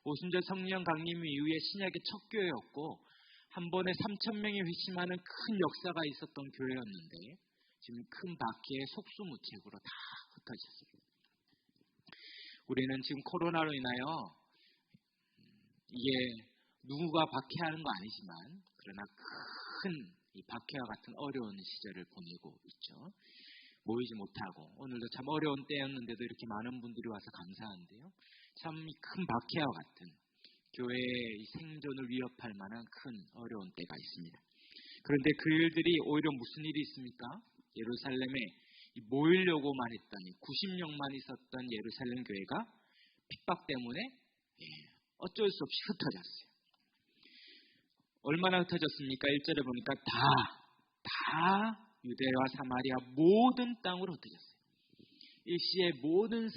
오순절 성령 강림 이후에 신약의 첫 교회였고 한 번에 3,000명이 회심하는 큰 역사가 있었던 교회였는데 지금 큰 박해에 속수무책으로 다 흩어졌습니다. 우리는 지금 코로나로 인하여 이게 누구가 박해하는 거 아니지만 그러나 큰 이 박해와 같은 어려운 시절을 보내고 있죠. 모이지 못하고 오늘도 참 어려운 때였는데도 이렇게 많은 분들이 와서 감사한데요. 참 큰 박해와 같은 교회의 생존을 위협할 만한 큰 어려운 때가 있습니다. 그런데 그 일들이 오히려 무슨 일이 있습니까? 예루살렘에 모이려고만 했더니 90명만 있었던 예루살렘 교회가 핍박 때문에 어쩔 수 없이 흩어졌어요. 얼마나 흩어졌습니까? 1절에 보니까 다 유대와 사마리아 모든 땅으로 흩어졌어요. 일시에 모든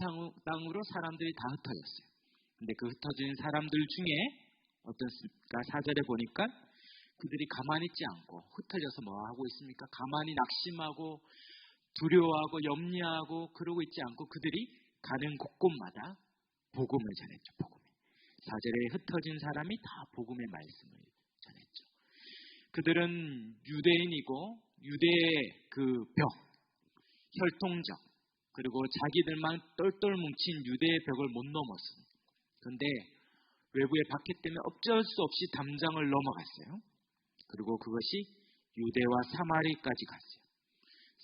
땅으로 사람들이 다 흩어졌어요. 근데 그 흩어진 사람들 중에 어떻습니까? 4절에 보니까 그들이 가만히 있지 않고 흩어져서 뭐 하고 있습니까? 가만히 낙심하고 두려워하고 염려하고 그러고 있지 않고 그들이 가는 곳곳마다 복음을 전했죠. 복음을. 4절에 흩어진 사람이 다 복음의 말씀을 전했죠. 그들은 유대인이고 유대의 그 벽, 혈통적 그리고 자기들만 똘똘 뭉친 유대의 벽을 못 넘었습니다. 그런데 외부의 박해 때문에 어쩔 수 없이 담장을 넘어갔어요. 그리고 그것이 유대와 사마리까지 갔어요.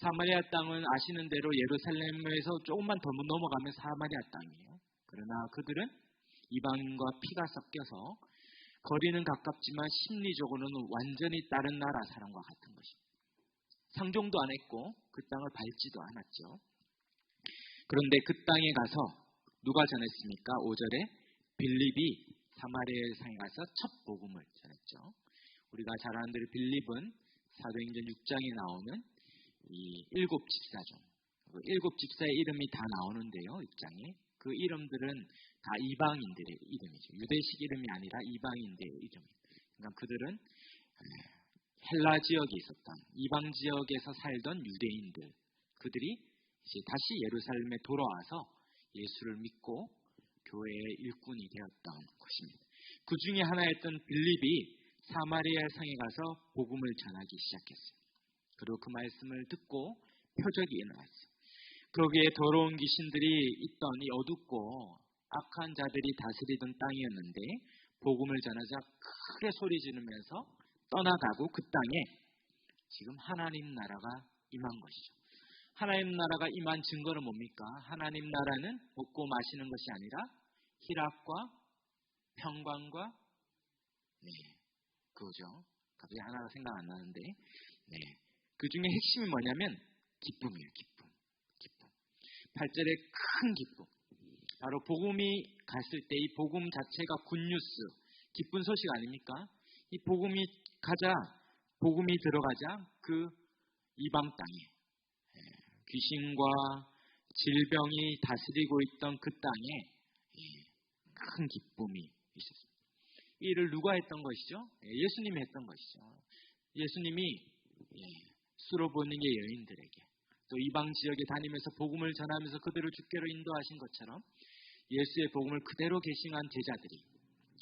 사마리아 땅은 아시는 대로 예루살렘에서 조금만 더 넘어가면 사마리아 땅이에요. 그러나 그들은 이방인과 피가 섞여서 거리는 가깝지만 심리적으로는 완전히 다른 나라 사람과 같은 것입니다. 상종도 안 했고 그 땅을 밟지도 않았죠. 그런데 그 땅에 가서 누가 전했습니까? 5절에 빌립이 사마리아에 상에 가서 첫 복음을 전했죠. 우리가 잘 아는 대로 빌립은 사도행전 6장에 나오는 이 7 집사 중 7 집사의 이름이 다 나오는데요. 6장에 그 이름들은 다 이방인들의 이름이죠. 유대식 이름이 아니라 이방인들의 이름입니다. 그러니까 그들은 헬라 지역에 있었던 이방 지역에서 살던 유대인들 그들이 이제 다시 예루살렘에 돌아와서 예수를 믿고 교회의 일꾼이 되었던 것입니다. 그 중에 하나였던 빌립이 사마리아 상에 가서 복음을 전하기 시작했어요. 그리고 그 말씀을 듣고 표적이 일어났어요. 거기에 더러운 귀신들이 있던 이 어둡고 악한 자들이 다스리던 땅이었는데 복음을 전하자 크게 소리 지르면서 떠나가고 그 땅에 지금 하나님 나라가 임한 것이죠. 하나님 나라가 임한 증거는 뭡니까? 하나님 나라는 먹고 마시는 것이 아니라 희락과 평강과 그거죠. 갑자기 하나가 생각 안 나는데 그 중에 핵심이 뭐냐면 기쁨이에요. 기쁨. 8절에 큰 기쁨. 바로 복음이 갔을 때 이 복음 자체가 굿뉴스, 기쁜 소식 아닙니까? 이 복음이 들어가자 그 이방 땅에 귀신과 질병이 다스리고 있던 그 땅에 큰 기쁨이 있었습니다. 이 일을 누가 했던 것이죠? 예수님이 했던 것이죠. 예수님이 수로보니게 여인들에게 또 이방 지역에 다니면서 복음을 전하면서 그들을 주께로 인도하신 것처럼 예수의 복음을 그대로 계승한 제자들이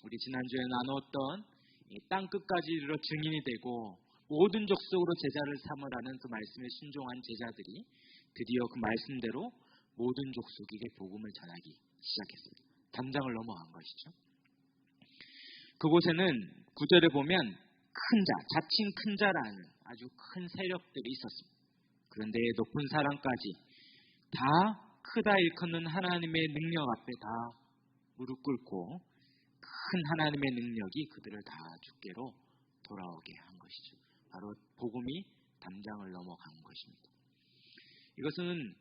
우리 지난주에 나누었던 땅 끝까지 이르러 증인이 되고 모든 족속으로 제자를 삼으라는 그 말씀에 순종한 제자들이 드디어 그 말씀대로 모든 족속에게 복음을 전하기 시작했습니다. 담장을 넘어간 것이죠. 그곳에는 9절에 보면 자칭 큰 자라는 아주 큰 세력들이 있었습니다. 그런데 높은 사람까지 다 크다 일컫는 하나님의 능력 앞에 다 무릎 꿇고 큰 하나님의 능력이 그들을 다 주께로 돌아오게 한 것이죠. 바로 복음이 담장을 넘어간 것입니다. 이것은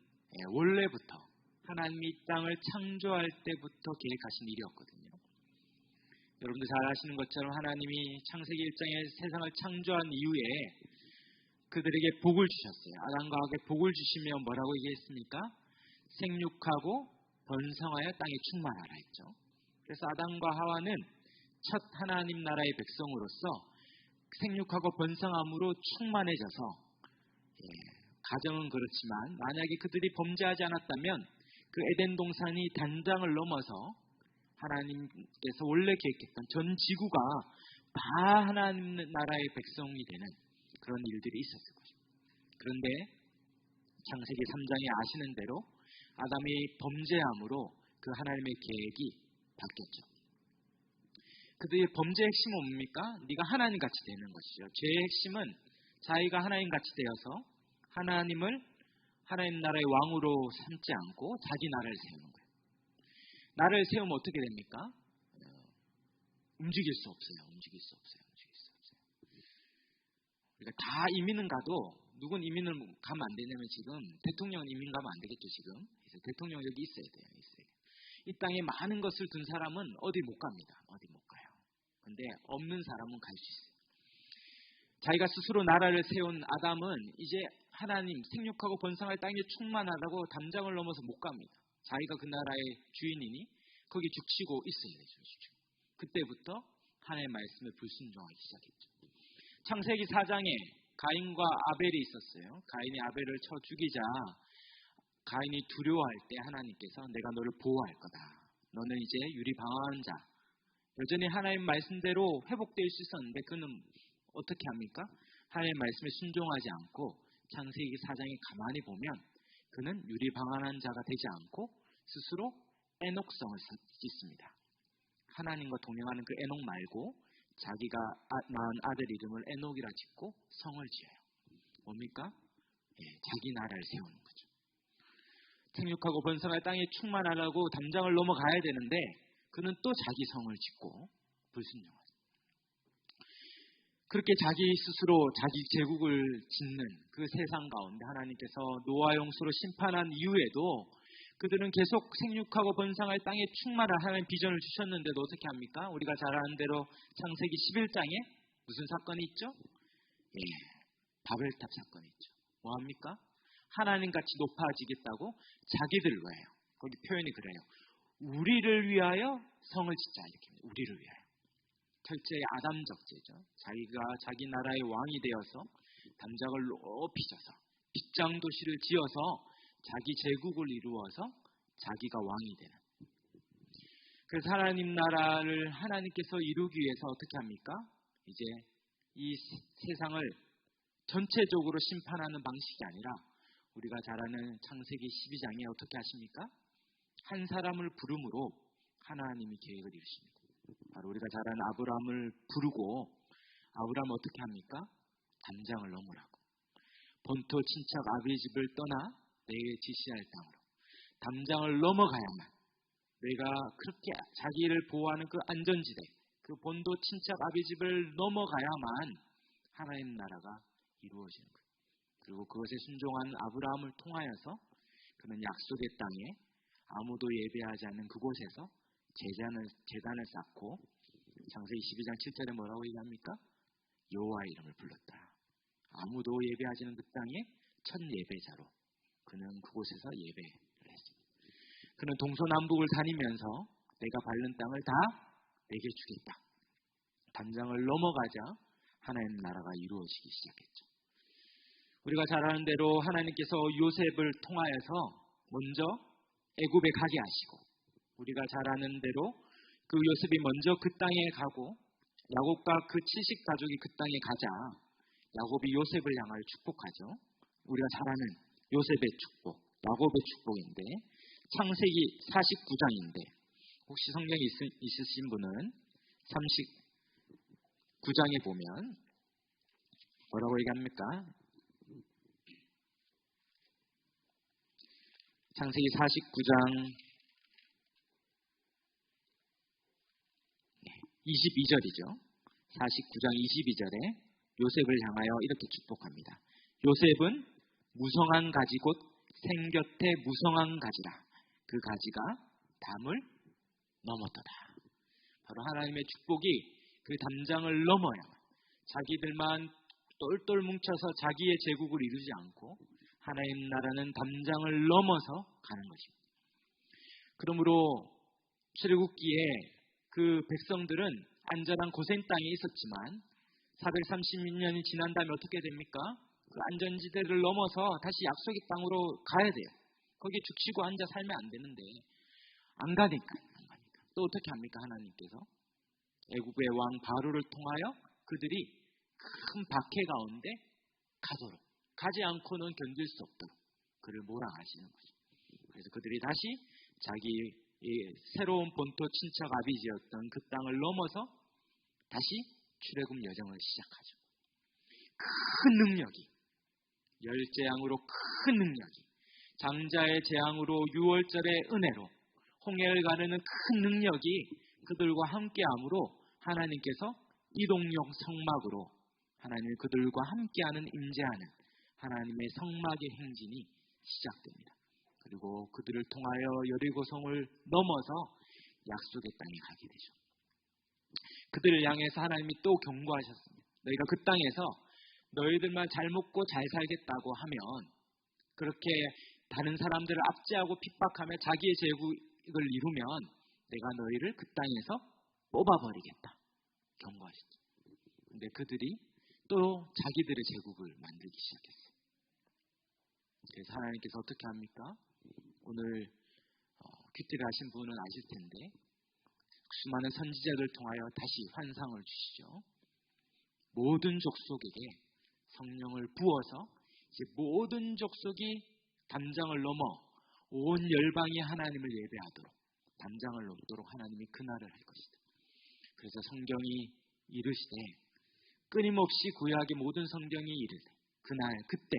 원래부터 하나님이 이 땅을 창조할 때부터 계획하신 일이었거든요. 여러분들 잘 아시는 것처럼 하나님이 창세기 1장에 세상을 창조한 이후에 그들에게 복을 주셨어요. 아담과 하와에게 복을 주시며 뭐라고 얘기했습니까? 생육하고 번성하여 땅에 충만하라 했죠. 그래서 아담과 하와는 첫 하나님 나라의 백성으로서 생육하고 번성함으로 충만해져서 가정은 그렇지만 만약에 그들이 범죄하지 않았다면 그 에덴 동산이 단장을 넘어서 하나님께서 원래 계획했던 전 지구가 다 하나님 나라의 백성이 되는 그런 일들이 있었을 것입니다. 그런데 창세기 3장에 아시는 대로 아담이 범죄함으로 그 하나님의 계획이 바뀌었죠. 그들의 범죄의 핵심은 뭡니까? 네가 하나님같이 되는 것이죠. 죄의 핵심은 자기가 하나님같이 되어서 하나님 나라의 왕으로 삼지 않고 자기 나라를 세우는 거예요. 나라를 세우면 어떻게 됩니까? 움직일 수 없어요. 그러니까 다 이민은 가도 누군 이민을 가면 안 되냐면 지금 대통령은 이민 가면 안 되겠죠. 지금 그래서 대통령 여기 있어야 돼요. 이 땅에 많은 것을 둔 사람은 어디 못 갑니다. 어디 못 가요. 근데 없는 사람은 갈 수 있어요. 자기가 스스로 나라를 세운 아담은 이제 하나님 생육하고 번성할 땅에 충만하다고 담장을 넘어서 못 갑니다. 자기가 그 나라의 주인이니 거기 죽치고 있어야 되죠. 그때부터 하나님의 말씀에 불순종하기 시작했죠. 창세기 4장에 가인과 아벨이 있었어요. 가인이 아벨을 쳐 죽이자 가인이 두려워할 때 하나님께서 내가 너를 보호할 거다. 너는 이제 유리방황한 자. 여전히 하나님 말씀대로 회복될 수 있었는데 그는 어떻게 합니까? 하나님의 말씀에 순종하지 않고 창세기 4장에 가만히 보면 그는 유리방황한 자가 되지 않고 스스로 에녹성을 짓습니다. 하나님과 동행하는 그 에녹 말고 자기가 낳은 아들 이름을 에녹이라 짓고 성을 지어요. 뭡니까? 자기 나라를 세우는 거죠. 생육하고 번성할 땅에 충만하라고 담장을 넘어가야 되는데 그는 또 자기 성을 짓고 불순종하죠. 그렇게 자기 스스로 자기 제국을 짓는 그 세상 가운데 하나님께서 노아 홍수로 심판한 이후에도 그들은 계속 생육하고 번성할 땅에 충만한 하나님의 비전을 주셨는데도 어떻게 합니까? 우리가 잘 아는 대로 창세기 11장에 무슨 사건이 있죠? 바벨탑 사건이 있죠. 뭐합니까? 하나님같이 높아지겠다고 자기들로 해요. 거기 표현이 그래요. 우리를 위하여 성을 짓자 이렇게 합니다. 우리를 위하여. 철저히 아담적 죄죠. 자기가 자기 나라의 왕이 되어서 담장을 높이 져서 빗장 도시를 지어서 자기 제국을 이루어서 자기가 왕이 되는. 그래서 하나님 나라를 하나님께서 이루기 위해서 어떻게 합니까? 이제 이 세상을 전체적으로 심판하는 방식이 아니라 우리가 잘 아는 창세기 12장에 어떻게 하십니까? 한 사람을 부름으로 하나님이 계획을 이루십니다. 바로 우리가 잘 아는 아브라함을 부르고 아브라함은 어떻게 합니까? 담장을 넘으라고. 본토 친척 아비의 집을 떠나 내게 지시할 땅으로 담장을 넘어가야만 내가 그렇게 자기를 보호하는 그 안전지대 그 본토 친척 아비 집을 넘어가야만 하나님 나라가 이루어지는 거예요. 그리고 그것에 순종한 아브라함을 통하여서 그는 약속의 땅에 아무도 예배하지 않는 그곳에서 제단을 쌓고 창세기 12장 7절에 뭐라고 얘기합니까? 여호와의 이름을 불렀다. 아무도 예배하지 않는 그 땅에 첫 예배자로 그는 그곳에서 예배를 했습니다. 그는 동서남북을 다니면서 내가 밟는 땅을 다 내게 주겠다. 담장을 넘어가자 하나님 나라가 이루어지기 시작했죠. 우리가 잘 아는 대로 하나님께서 요셉을 통하여서 먼저 애굽에 가게 하시고 우리가 잘 아는 대로 그 요셉이 먼저 그 땅에 가고 야곱과 그 70가족이 그 땅에 가자 야곱이 요셉을 향하여 축복하죠. 우리가 잘 아는 요셉의 축복, 야곱의 축복인데 창세기 49장인데 혹시 성경이 있으신 분은 39장에 보면 뭐라고 얘기합니까? 창세기 49장 22절이죠. 49장 22절에 요셉을 향하여 이렇게 축복합니다. 요셉은 무성한 가지 곧 생곁에 무성한 가지라. 그 가지가 담을 넘었도다. 바로 하나님의 축복이 그 담장을 넘어야 자기들만 똘똘 뭉쳐서 자기의 제국을 이루지 않고 하나님 나라는 담장을 넘어서 가는 것입니다. 그러므로 출애굽기에 그 백성들은 안전한 고센 땅에 있었지만 436년이 지난 다음에 어떻게 됩니까? 그 안전지대를 넘어서 다시 약속의 땅으로 가야 돼요. 거기에 죽치고 앉아 살면 안 되는데 안 가니까. 또 어떻게 합니까? 하나님께서 애국의 왕 바로를 통하여 그들이 큰 박해 가운데 가도록, 가지 않고는 견딜 수 없도록 그를 몰아가시는 거죠. 그래서 그들이 다시 자기 새로운 본토 친척 아비지였던 그 땅을 넘어서 다시 출애굽 여정을 시작하죠. 큰 능력이, 열재앙으로 큰 능력이, 장자의 재앙으로 유월절의 은혜로 홍해를 가르는 큰 능력이 그들과 함께함으로 하나님께서 이동용 성막으로 하나님이 그들과 함께하는 임재하는 하나님의 성막의 행진이 시작됩니다. 그리고 그들을 통하여 여리고성을 넘어서 약속의 땅에 가게 되죠. 그들을 향해서 하나님이 또 경고하셨습니다. 너희가 그 땅에서 너희들만 잘 먹고 잘 살겠다고 하면, 그렇게 다른 사람들을 압제하고 핍박하며 자기의 제국을 이루면 내가 너희를 그 땅에서 뽑아버리겠다 경고하셨죠. 그런데 그들이 또 자기들의 제국을 만들기 시작했어요. 그래서 하나님께서 어떻게 합니까? 오늘 큐티를 하신 분은 아실 텐데 수많은 선지자들 통하여 다시 환상을 주시죠. 모든 족속에게 성령을 부어서 이제 모든 족속이 담장을 넘어 온 열방이 하나님을 예배하도록 담장을 넘도록 하나님이 그날을 할 것이다. 그래서 성경이 이르시되, 끊임없이 구약의 모든 성경이 이르되 그날 그때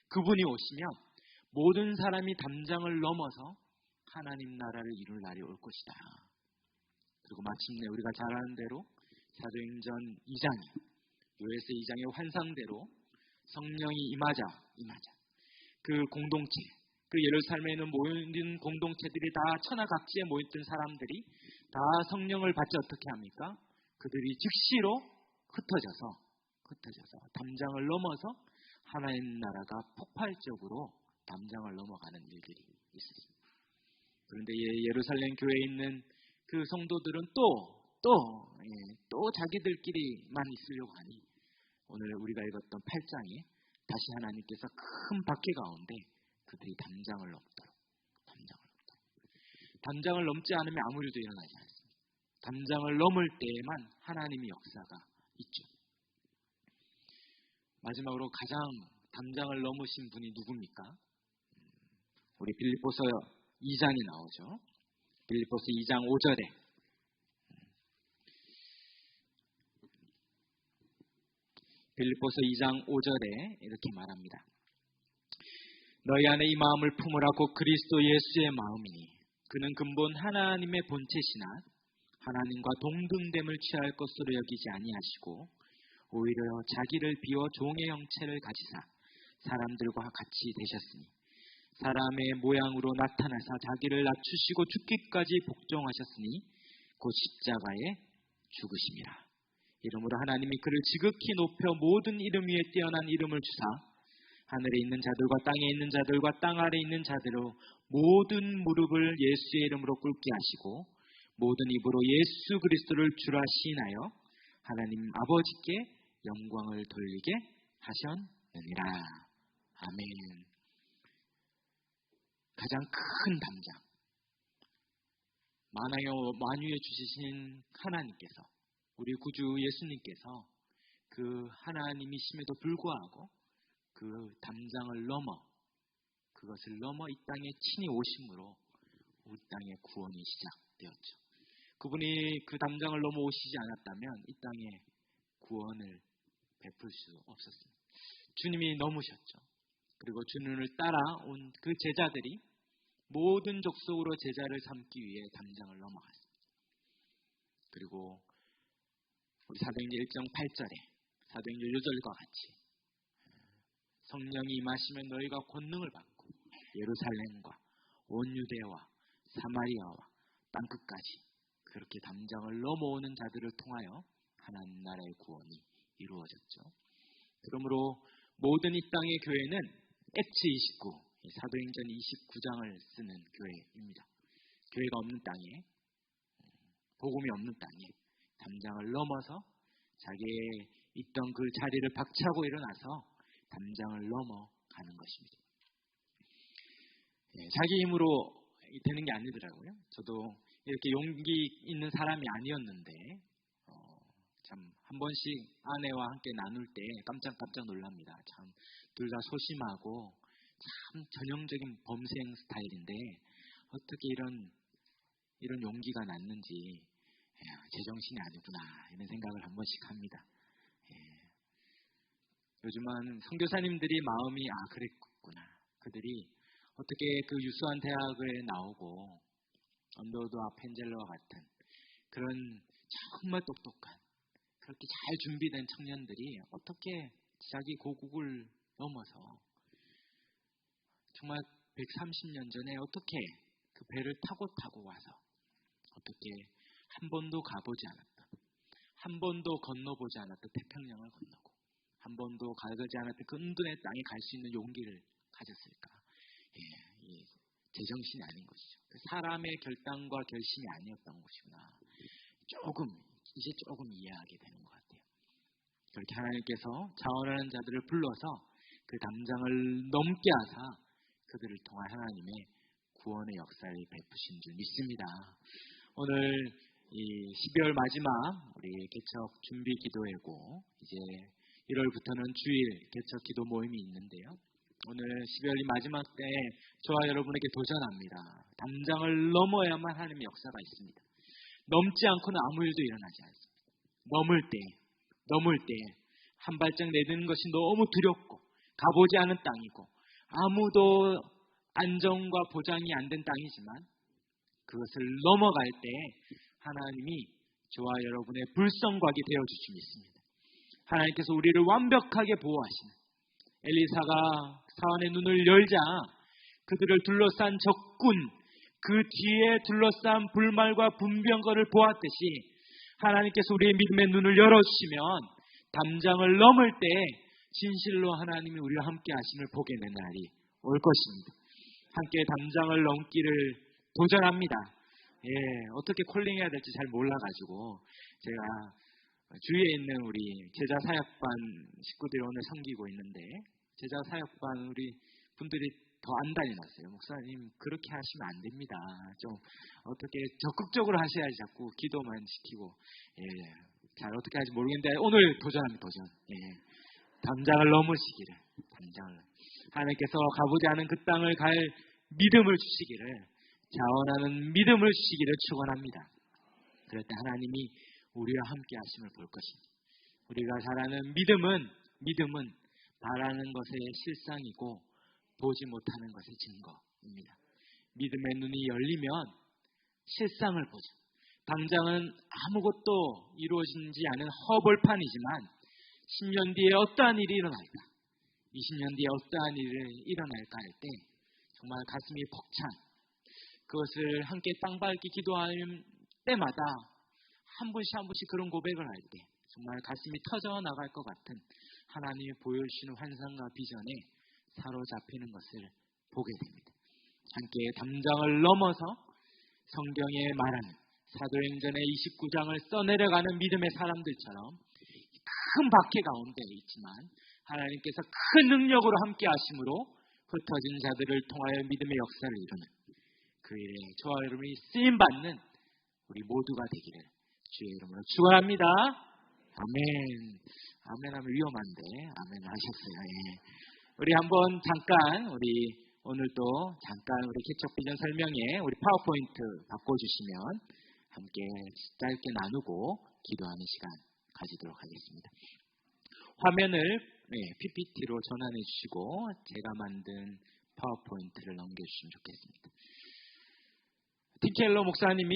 그분이 오시면 모든 사람이 담장을 넘어서 하나님 나라를 이룰 날이 올 것이다. 그리고 마침내 우리가 잘 아는 대로 사도행전 2장, 요에스 2장의 환상대로 성령이 임하자 그 공동체, 그 예루살렘에 있는 모인 공동체들이 다 천하각지에 모였던 사람들이 다 성령을 받지 어떻게 합니까? 그들이 즉시로 흩어져서 담장을 넘어서 하나님 나라가 폭발적으로 담장을 넘어가는 일들이 있었습니다. 그런데 예루살렘 교회에 있는 그 성도들은 또 자기들끼리만 있으려고 하니 오늘 우리가 읽었던 8장에 다시 하나님께서 큰 박해 가운데 그들이 담장을 넘도록. 담장을 넘지 않으면 아무 일도 일어나지 않습니다. 담장을 넘을 때에만 하나님의 역사가 있죠. 마지막으로 가장 담장을 넘으신 분이 누굽니까? 우리 빌립보서 2장이 나오죠. 빌립보서 2장 5절에 빌립보서 2장 5절에 이렇게 말합니다. 너희 안에 이 마음을 품으라고 그리스도 예수의 마음이니 그는 근본 하나님의 본체시나 하나님과 동등됨을 취할 것으로 여기지 아니하시고 오히려 자기를 비워 종의 형체를 가지사 사람들과 같이 되셨으니 사람의 모양으로 나타나사 자기를 낮추시고 죽기까지 복종하셨으니 곧 십자가에 죽으심이라. 이름으로 하나님이 그를 지극히 높여 모든 이름 위에 뛰어난 이름을 주사 하늘에 있는 자들과 땅에 있는 자들과 땅 아래 있는 자들로 모든 무릎을 예수의 이름으로 꿇게 하시고 모든 입으로 예수 그리스도를 주라 시인하여 하나님 아버지께 영광을 돌리게 하셨느니라. 아멘. 가장 큰 담장, 만유에 주시신 하나님께서, 우리 구주 예수님께서 그 하나님이심에도 불구하고 그 담장을 넘어, 그것을 넘어 이 땅에 친히 오심으로 우리 땅의 구원이 시작되었죠. 그분이 그 담장을 넘어 오시지 않았다면 이 땅에 구원을 베풀 수 없었습니다. 주님이 넘으셨죠. 그리고 주님을 따라온 그 제자들이 모든 족속으로 제자를 삼기 위해 담장을 넘어갔습니다. 그리고 우리 사도행전 1장 8절에 사도행전 6절과 같이 성령이 임하시면 너희가 권능을 받고 예루살렘과 온 유대와 사마리아와 땅끝까지 그렇게 담장을 넘어오는 자들을 통하여 하나님 나라의 구원이 이루어졌죠. 그러므로 모든 이 땅의 교회는 액츠 29, 사도행전 29장을 쓰는 교회입니다. 교회가 없는 땅에, 복음이 없는 땅에 담장을 넘어서 자기의 있던 그 자리를 박차고 일어나서 담장을 넘어가는 것입니다. 자기 힘으로 되는 게 아니더라고요. 저도 이렇게 용기 있는 사람이 아니었는데 참 한 번씩 아내와 함께 나눌 때 깜짝깜짝 놀랍니다. 참 둘 다 소심하고 참 전형적인 범생 스타일인데 어떻게 이런 용기가 났는지 제정신이 아니구나 이런 생각을 한 번씩 합니다. 요즘은 선교사님들이 마음이 그랬구나. 그들이 어떻게 그 유수한 대학에 나오고 언더우드와 펜젤러와 같은 그런 정말 똑똑한 그렇게 잘 준비된 청년들이 어떻게 자기 고국을 넘어서 정말 130년 전에 어떻게 그 배를 타고 와서 어떻게 한 번도 가보지 않았던 한 번도 건너보지 않았던 태평양을 건너고 한 번도 가지 않았던 그 은둔의 땅에 갈 수 있는 용기를 가졌을까? 이 제정신이 아닌 것이죠. 사람의 결단과 결심이 아니었던 것이구나. 이제 조금 이해하게 되는 것 같아요. 그렇게 하나님께서 자원하는 자들을 불러서 그 담장을 넘게 하사 그들을 통한 하나님의 구원의 역사를 베푸신 줄 믿습니다. 오늘 이 12월 마지막 우리 개척 준비 기도회고 이제 1월부터는 주일 개척 기도 모임이 있는데요. 오늘 12월 마지막 때 저와 여러분에게 도전합니다. 담장을 넘어야만 하나님의 역사가 있습니다. 넘지 않고는 아무 일도 일어나지 않습니다. 넘을 때 한 발짝 내딛는 것이 너무 두렵고 가보지 않은 땅이고 아무도 안정과 보장이 안 된 땅이지만 그것을 넘어갈 때 하나님이 저와 여러분의 불성곽이 되어주실 수 있습니다. 하나님께서 우리를 완벽하게 보호하시는 엘리사가 사원의 눈을 열자 그들을 둘러싼 적군 그 뒤에 둘러싼 불말과 분병거를 보았듯이 하나님께서 우리의 믿음의 눈을 열어주시면 담장을 넘을 때 진실로 하나님이 우리와 함께 하심을 보게 되는 날이 올 것입니다. 함께 담장을 넘기를 도전합니다. 어떻게 콜링해야 될지 잘 몰라가지고 제가 주위에 있는 우리 제자 사역반 식구들이 오늘 섬기고 있는데 제자 사역반 우리 분들이 더 안달이 났어요. 목사님 그렇게 하시면 안 됩니다. 좀 어떻게 적극적으로 하셔야지 자꾸 기도만 시키고 잘 어떻게 할지 모르겠는데 오늘 도전합니다. 도전. 담장을 넘으시기를 담장을 하나님께서 가보지 않은 그 땅을 갈 믿음을 주시기를 자원하는 믿음을 주시기를 축원합니다. 그럴 때 하나님이 우리와 함께 하심을 볼 것입니다. 우리가 잘 아는 믿음은 바라는 것의 실상이고 보지 못하는 것의 증거입니다. 믿음의 눈이 열리면 실상을 보죠. 당장은 아무것도 이루어지지 않은 허벌판이지만 10년 뒤에 어떠한 일이 일어날까 20년 뒤에 어떠한 일이 일어날까 할 때 정말 가슴이 벅찬 그것을 함께 땅 밟기 기도하는 때마다 한 분씩 그런 고백을 할 때 정말 가슴이 터져 나갈 것 같은 하나님이 보여주시는 환상과 비전에 사로잡히는 것을 보게 됩니다. 함께 담장을 넘어서 성경에 말하는 사도행전의 29장을 써내려가는 믿음의 사람들처럼 큰 박해 가운데 있지만 하나님께서 큰 능력으로 함께 하심으로 흩어진 자들을 통하여 믿음의 역사를 이루는 그 일에 저와 여러분이 쓰임받는 우리 모두가 되기를 주의 이름으로 축원합니다. 아멘. 아멘 하면 위험한데 아멘 하셨어요. 우리 한번 잠깐 오늘도 잠깐 우리 개척 비전 설명에 우리 파워포인트 바꿔주시면 함께 짧게 나누고 기도하는 시간 가지도록 하겠습니다. 화면을 PPT로 전환해 주시고 제가 만든 파워포인트를 넘겨주시면 좋겠습니다. 티켈러 목사님이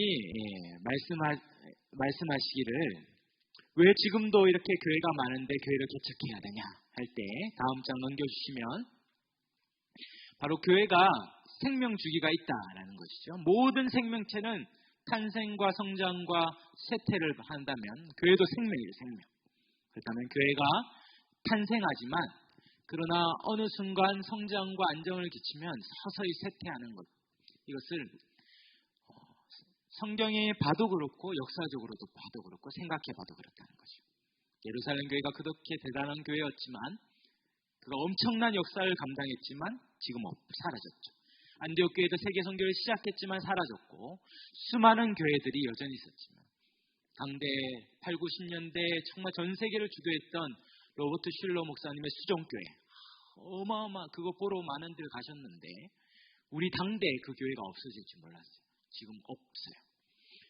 말씀하시기를 왜 지금도 이렇게 교회가 많은데 교회를 개척해야 되냐 할 때 다음 장 넘겨주시면 바로 교회가 생명 주기가 있다라는 것이죠. 모든 생명체는 탄생과 성장과 쇠퇴를 한다면 교회도 생명이에요. 생명. 그렇다면 교회가 탄생하지만 그러나 어느 순간 성장과 안정을 기치면 서서히 쇠퇴하는 것. 이것을 성경에 봐도 그렇고 역사적으로도 봐도 그렇고 생각해 봐도 그렇다는 거죠. 예루살렘 교회가 그렇게 대단한 교회였지만 그가 엄청난 역사를 감당했지만 지금 사라졌죠. 안디옥 교회도 세계 선교를 시작했지만 사라졌고 수많은 교회들이 여전히 있었지만 당대 8, 90년대 정말 전 세계를 주도했던 로버트 슐러 목사님의 수종교회 그거 보러 많은 들 가셨는데 우리 당대에 그 교회가 없어질 줄 몰랐어요. 지금 없어요.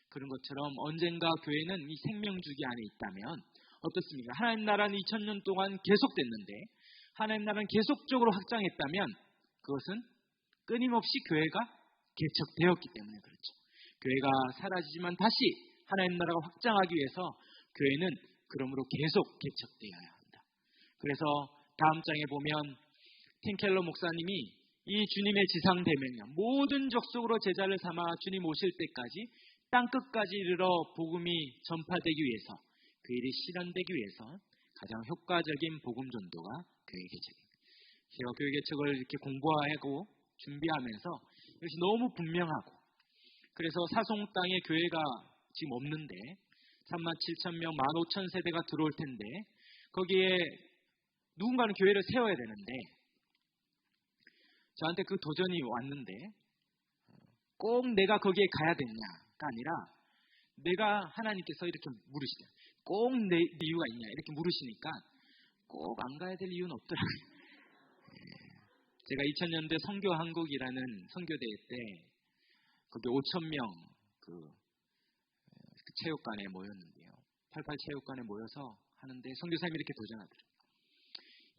그런 것처럼 언젠가 교회는 이 생명주기 안에 있다면 어떻습니까? 하나님 나라는 2000년 동안 계속됐는데 하나님 나라는 계속적으로 확장했다면 그것은 끊임없이 교회가 개척되었기 때문에 그렇죠. 교회가 사라지지만 다시 하나님 나라가 확장하기 위해서 교회는 그러므로 계속 개척되어야 한다. 그래서 다음 장에 보면 팀켈러 목사님이 이 주님의 지상대명령 모든 족속으로 제자를 삼아 주님 오실 때까지 땅끝까지 이르러 복음이 전파되기 위해서 그 일이 실현되기 위해서 가장 효과적인 복음 전도가 교회 개척입니다. 제가 교회 개척을 이렇게 공부하고 준비하면서 이것이 너무 분명하고 그래서 사송 땅에 교회가 지금 없는데 37,000명 15,000세대가 들어올 텐데 거기에 누군가는 교회를 세워야 되는데 저한테 그 도전이 왔는데 꼭 내가 거기에 가야 되냐가 아니라 내가 하나님께서 이렇게 물으시죠. 꼭 내 이유가 있냐 이렇게 물으시니까 꼭 안 가야 될 이유는 없더라고요. 제가 2000년대 선교한국이라는 선교대회 때 거기 5,000명 그 체육관에 모였는데요. 88 체육관에 모여서 하는데 선교사님이 이렇게 도전하더라고요.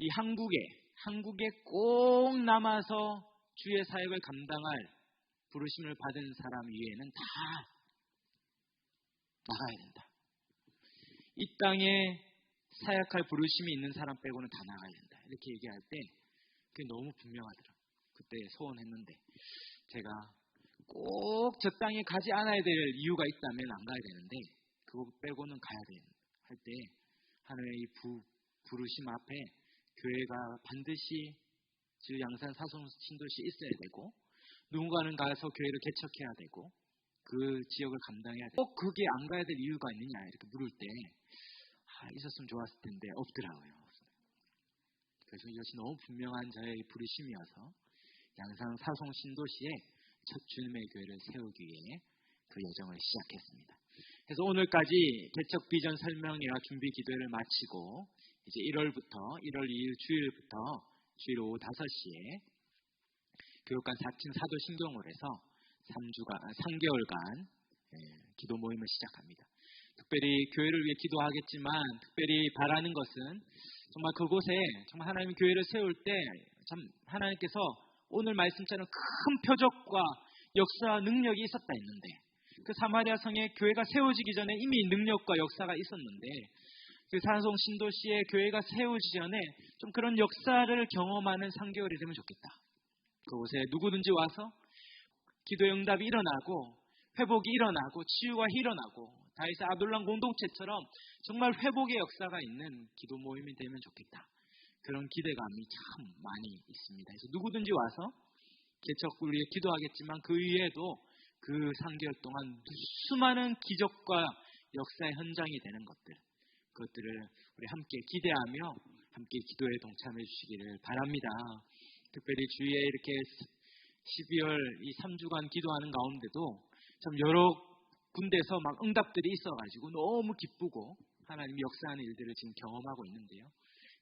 이 한국에 꼭 남아서 주의 사역을 감당할 부르심을 받은 사람 위에는 다 나가야 된다. 이 땅에 사역할 부르심이 있는 사람 빼고는 다 나가야 된다. 이렇게 얘기할 때 그게 너무 분명하더라고요. 그때 소원했는데 제가 꼭 저 땅에 가지 않아야 될 이유가 있다면 안 가야 되는데 그거 빼고는 가야 돼. 할 때 하나님의 부르심 앞에 교회가 반드시 즉 양산 사송 신도시 있어야 되고 누군가는 가서 교회를 개척해야 되고 그 지역을 감당해야 되고 꼭 그게 안 가야 될 이유가 있느냐 이렇게 물을 때 있었으면 좋았을 텐데 없더라고요. 그래서 이것이 너무 분명한 저의 부르심이어서 양산 사송 신도시에 첫 주님의 교회를 세우기 위해 그 여정을 시작했습니다. 그래서 오늘까지 개척 비전 설명회와 준비 기도회를 마치고 이제 1월 2일 주일부터 주일 오후 5시에 교육관 4층 사도 신경홀에서 3개월간 기도 모임을 시작합니다. 특별히 교회를 위해 기도하겠지만 특별히 바라는 것은 정말 그곳에 정말 하나님 교회를 세울 때 참 하나님께서 오늘 말씀처럼 큰 표적과 역사 능력이 있었다 했는데 그 사마리아 성에 교회가 세워지기 전에 이미 능력과 역사가 있었는데 그 사송 신도시에 교회가 세워지기 전에 좀 그런 역사를 경험하는 3개월이 되면 좋겠다. 그곳에 누구든지 와서 기도의 응답이 일어나고 회복이 일어나고 치유가 일어나고 다윗의 아둘람 공동체처럼 정말 회복의 역사가 있는 기도 모임이 되면 좋겠다. 그런 기대감이 참 많이 있습니다. 그래서 누구든지 와서 개척을 위해 기도하겠지만 그 위에도 그 3개월 동안 수많은 기적과 역사의 현장이 되는 그것들을 우리 함께 기대하며 함께 기도에 동참해 주시기를 바랍니다. 특별히 주위에 이렇게 12월 이 3주간 기도하는 가운데도 참 여러 군데서 막 응답들이 있어가지고 너무 기쁘고 하나님이 역사하는 일들을 지금 경험하고 있는데요.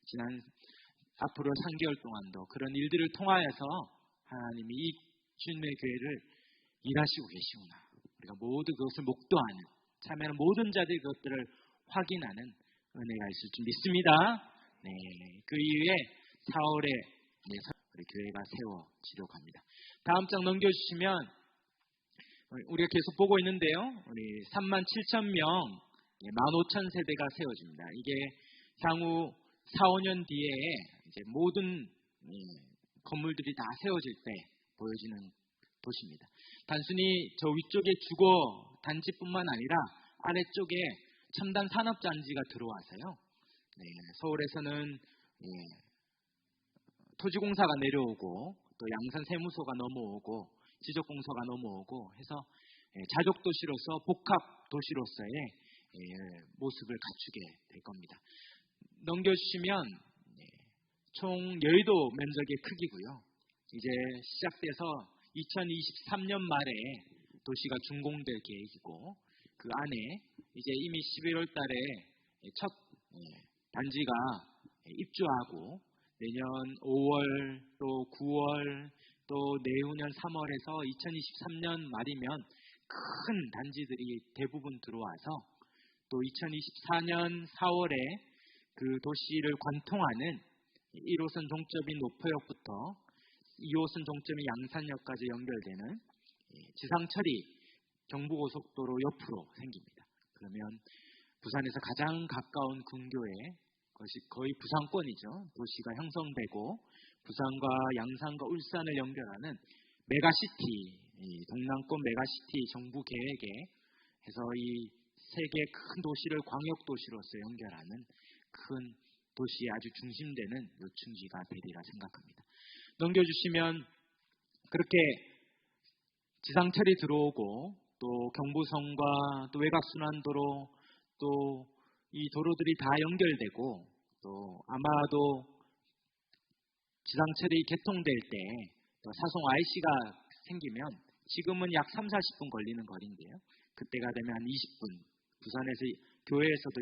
지난 앞으로 3개월 동안도 그런 일들을 통하여서 하나님이 이 주님의 교회를 일하시고 계시구나. 우리가 모두 그것을 목도하는 참여하는 모든 자들이 그것들을 확인하는 은혜가 있을 줄 믿습니다. 네, 그 이후에 4월에 우리 교회가 세워지려고 합니다. 다음 장 넘겨주시면 우리가 계속 보고 있는데요. 우리 37,000명 15,000세대가 세워집니다. 이게 향후 4, 5년 뒤에 이제 모든 건물들이 다 세워질 때 보여지는 도시입니다. 단순히 저 위쪽에 주거 단지뿐만 아니라 아래쪽에 첨단 산업단지가 들어와서요. 서울에서는 토지공사가 내려오고 또 양산 세무소가 넘어오고 지적공사가 넘어오고 해서 자족도시로서 복합도시로서의 모습을 갖추게 될 겁니다. 넘겨주시면 총 여의도 면적의 크기고요. 이제 시작돼서 2023년 말에 도시가 준공될 계획이고 그 안에 이제 이미 11월 달에 첫 단지가 입주하고 내년 5월 또 9월 또 내후년 3월에서 2023년 말이면 큰 단지들이 대부분 들어와서 또 2024년 4월에 그 도시를 관통하는 1호선 종점인 노포역부터 2호선 종점인 양산역까지 연결되는 지상철이 경부고속도로 옆으로 생깁니다. 그러면 부산에서 가장 가까운 근교에 것이 거의 부산권이죠. 도시가 형성되고 부산과 양산과 울산을 연결하는 메가시티, 동남권 메가시티 정부 계획에 해서 이 세계 큰 도시를 광역도시로서 연결하는 큰 도시의 아주 중심되는 요충지가 되리라 생각합니다. 넘겨주시면 그렇게 지상철이 들어오고 또 경부선과 또 외곽순환도로 또 이 도로들이 다 연결되고 또 아마도 지상철이 개통될 때 또 사송 IC가 생기면 지금은 약 3-40분 걸리는 거리인데요. 그때가 되면 한 20분, 부산에서 교외에서도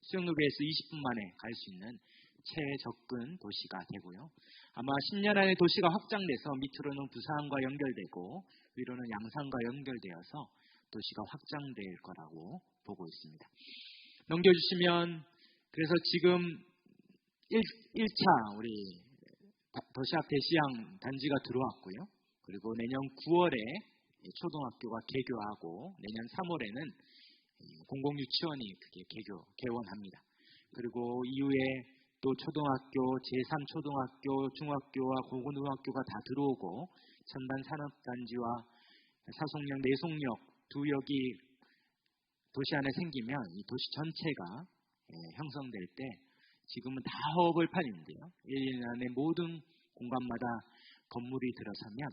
수영로비에서 20분 만에 갈 수 있는 최접근 도시가 되고요. 아마 10년 안에 도시가 확장돼서 밑으로는 부산과 연결되고 위로는 양산과 연결되어서 도시가 확장될 거라고 보고 있습니다. 넘겨주시면 그래서 지금 1차 우리 도시앞 대시양 단지가 들어왔고요. 그리고 내년 9월에 초등학교가 개교하고 내년 3월에는 공공유치원이 그게 개원합니다. 그리고 이후에 또 초등학교, 제3초등학교, 중학교와 고등학교가 다 들어오고 전반 산업단지와 사송역, 내송역 두 역이 도시 안에 생기면 이 도시 전체가 형성될 때 지금은 다 허벌판인데요. 1년 안에 모든 공간마다 건물이 들어서면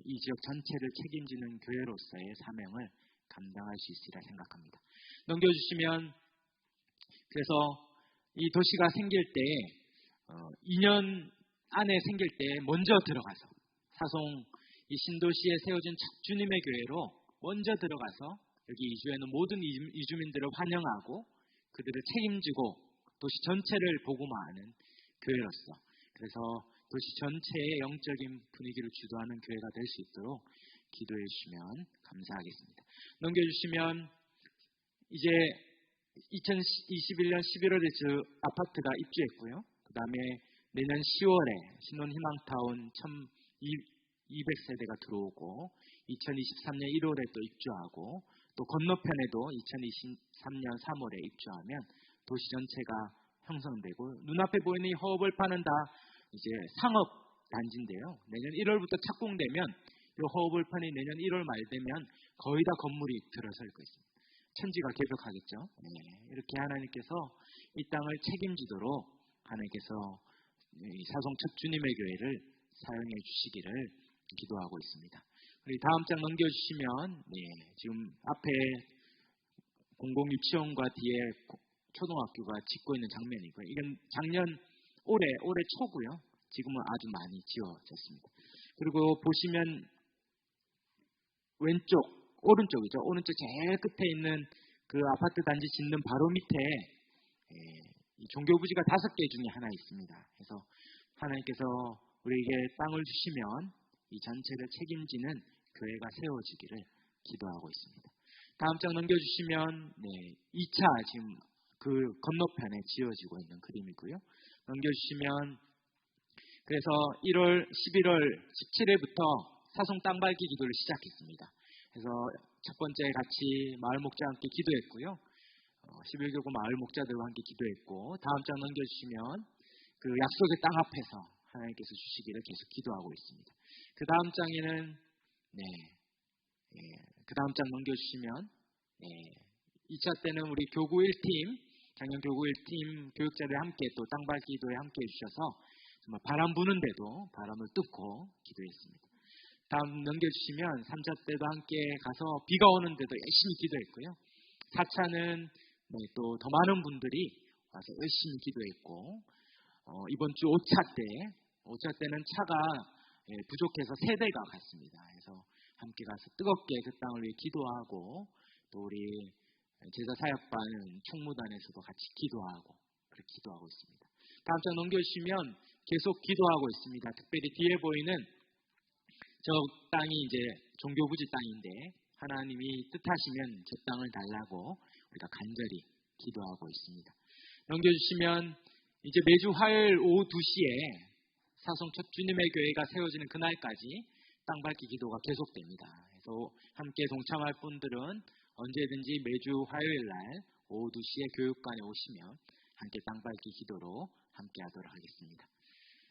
이 지역 전체를 책임지는 교회로서의 사명을 감당할 수 있으리라 생각합니다. 넘겨주시면 그래서 이 도시가 생길 때 2년 안에 생길 때 먼저 들어가서 사송 이 신도시에 세워진 주님의 교회로 먼저 들어가서 여기 이주에는 모든 이주민들을 환영하고 그들을 책임지고 도시 전체를 복음화하는 교회로서 그래서 도시 전체의 영적인 분위기를 주도하는 교회가 될 수 있도록 기도해 주시면 감사하겠습니다. 넘겨주시면 이제 2021년 11월에 저 아파트가 입주했고요. 그 다음에 내년 10월에 신혼희망타운 1200세대가 들어오고 2023년 1월에 또 입주하고 또 건너편에도 2023년 3월에 입주하면 도시 전체가 형성되고 눈앞에 보이는 이 허벌판은 다 이제 상업 단지인데요. 내년 1월부터 착공되면 이 허벌판이 내년 1월 말 되면 거의 다 건물이 들어설 것입니다. 천지가 개벽하겠죠. 이렇게 하나님께서 이 땅을 책임지도록 하나님께서 사송 첫 주님의 교회를 사용해 주시기를 기도하고 있습니다. 우리 다음 장 넘겨주시면 지금 앞에 공공유치원과 뒤에 초등학교가 짓고 있는 장면이고요. 이건 작년 올해 초고요. 지금은 아주 많이 지어졌습니다. 그리고 보시면 오른쪽이죠. 오른쪽 제일 끝에 있는 그 아파트 단지 짓는 바로 밑에 종교부지가 5개 중에 하나 있습니다. 그래서 하나님께서 우리에게 땅을 주시면 이 전체를 책임지는 교회가 세워지기를 기도하고 있습니다. 다음 장 넘겨주시면 2차 지금 그 건너편에 지어지고 있는 그림이고요. 넘겨주시면 그래서 11월 17일부터 사송 땅밟기 기도를 시작했습니다. 그래서 첫 번째 같이 마을 목자와 함께 기도했고요. 11교구 마을 목자들과 함께 기도했고 다음 장 넘겨주시면 그 약속의 땅 앞에서 하나님께서 주시기를 계속 기도하고 있습니다. 그 다음 장에는 그 다음 장 넘겨주시면 2차 때는 우리 교구 1팀 작년 교구 1팀 교육자들 함께 또 땅밟기 기도에 함께 해주셔서 정말 바람 부는데도 바람을 뚫고 기도했습니다. 다음 넘겨주시면 3차 때도 함께 가서 비가 오는데도 열심히 기도했고요. 4차는 또 더 많은 분들이 와서 열심히 기도했고 이번 주 5차 때는 차가 부족해서 세대가 갔습니다. 그래서 함께 가서 뜨겁게 그 땅을 위해 기도하고 또 우리 제자 사역반 총무단에서도 같이 기도하고 그렇게 기도하고 있습니다. 다음 장 넘겨주시면 계속 기도하고 있습니다. 특별히 뒤에 보이는 저 땅이 이제 종교부지 땅인데 하나님이 뜻하시면 저 땅을 달라고 우리가 간절히 기도하고 있습니다. 넘겨주시면 이제 매주 화요일 오후 2시에 사송 첫 주님의 교회가 세워지는 그날까지 땅밟기 기도가 계속됩니다. 그래서 함께 동참할 분들은 언제든지 매주 화요일 날 오후 2시에 교육관에 오시면 함께 땅밟기 기도로 함께 하도록 하겠습니다.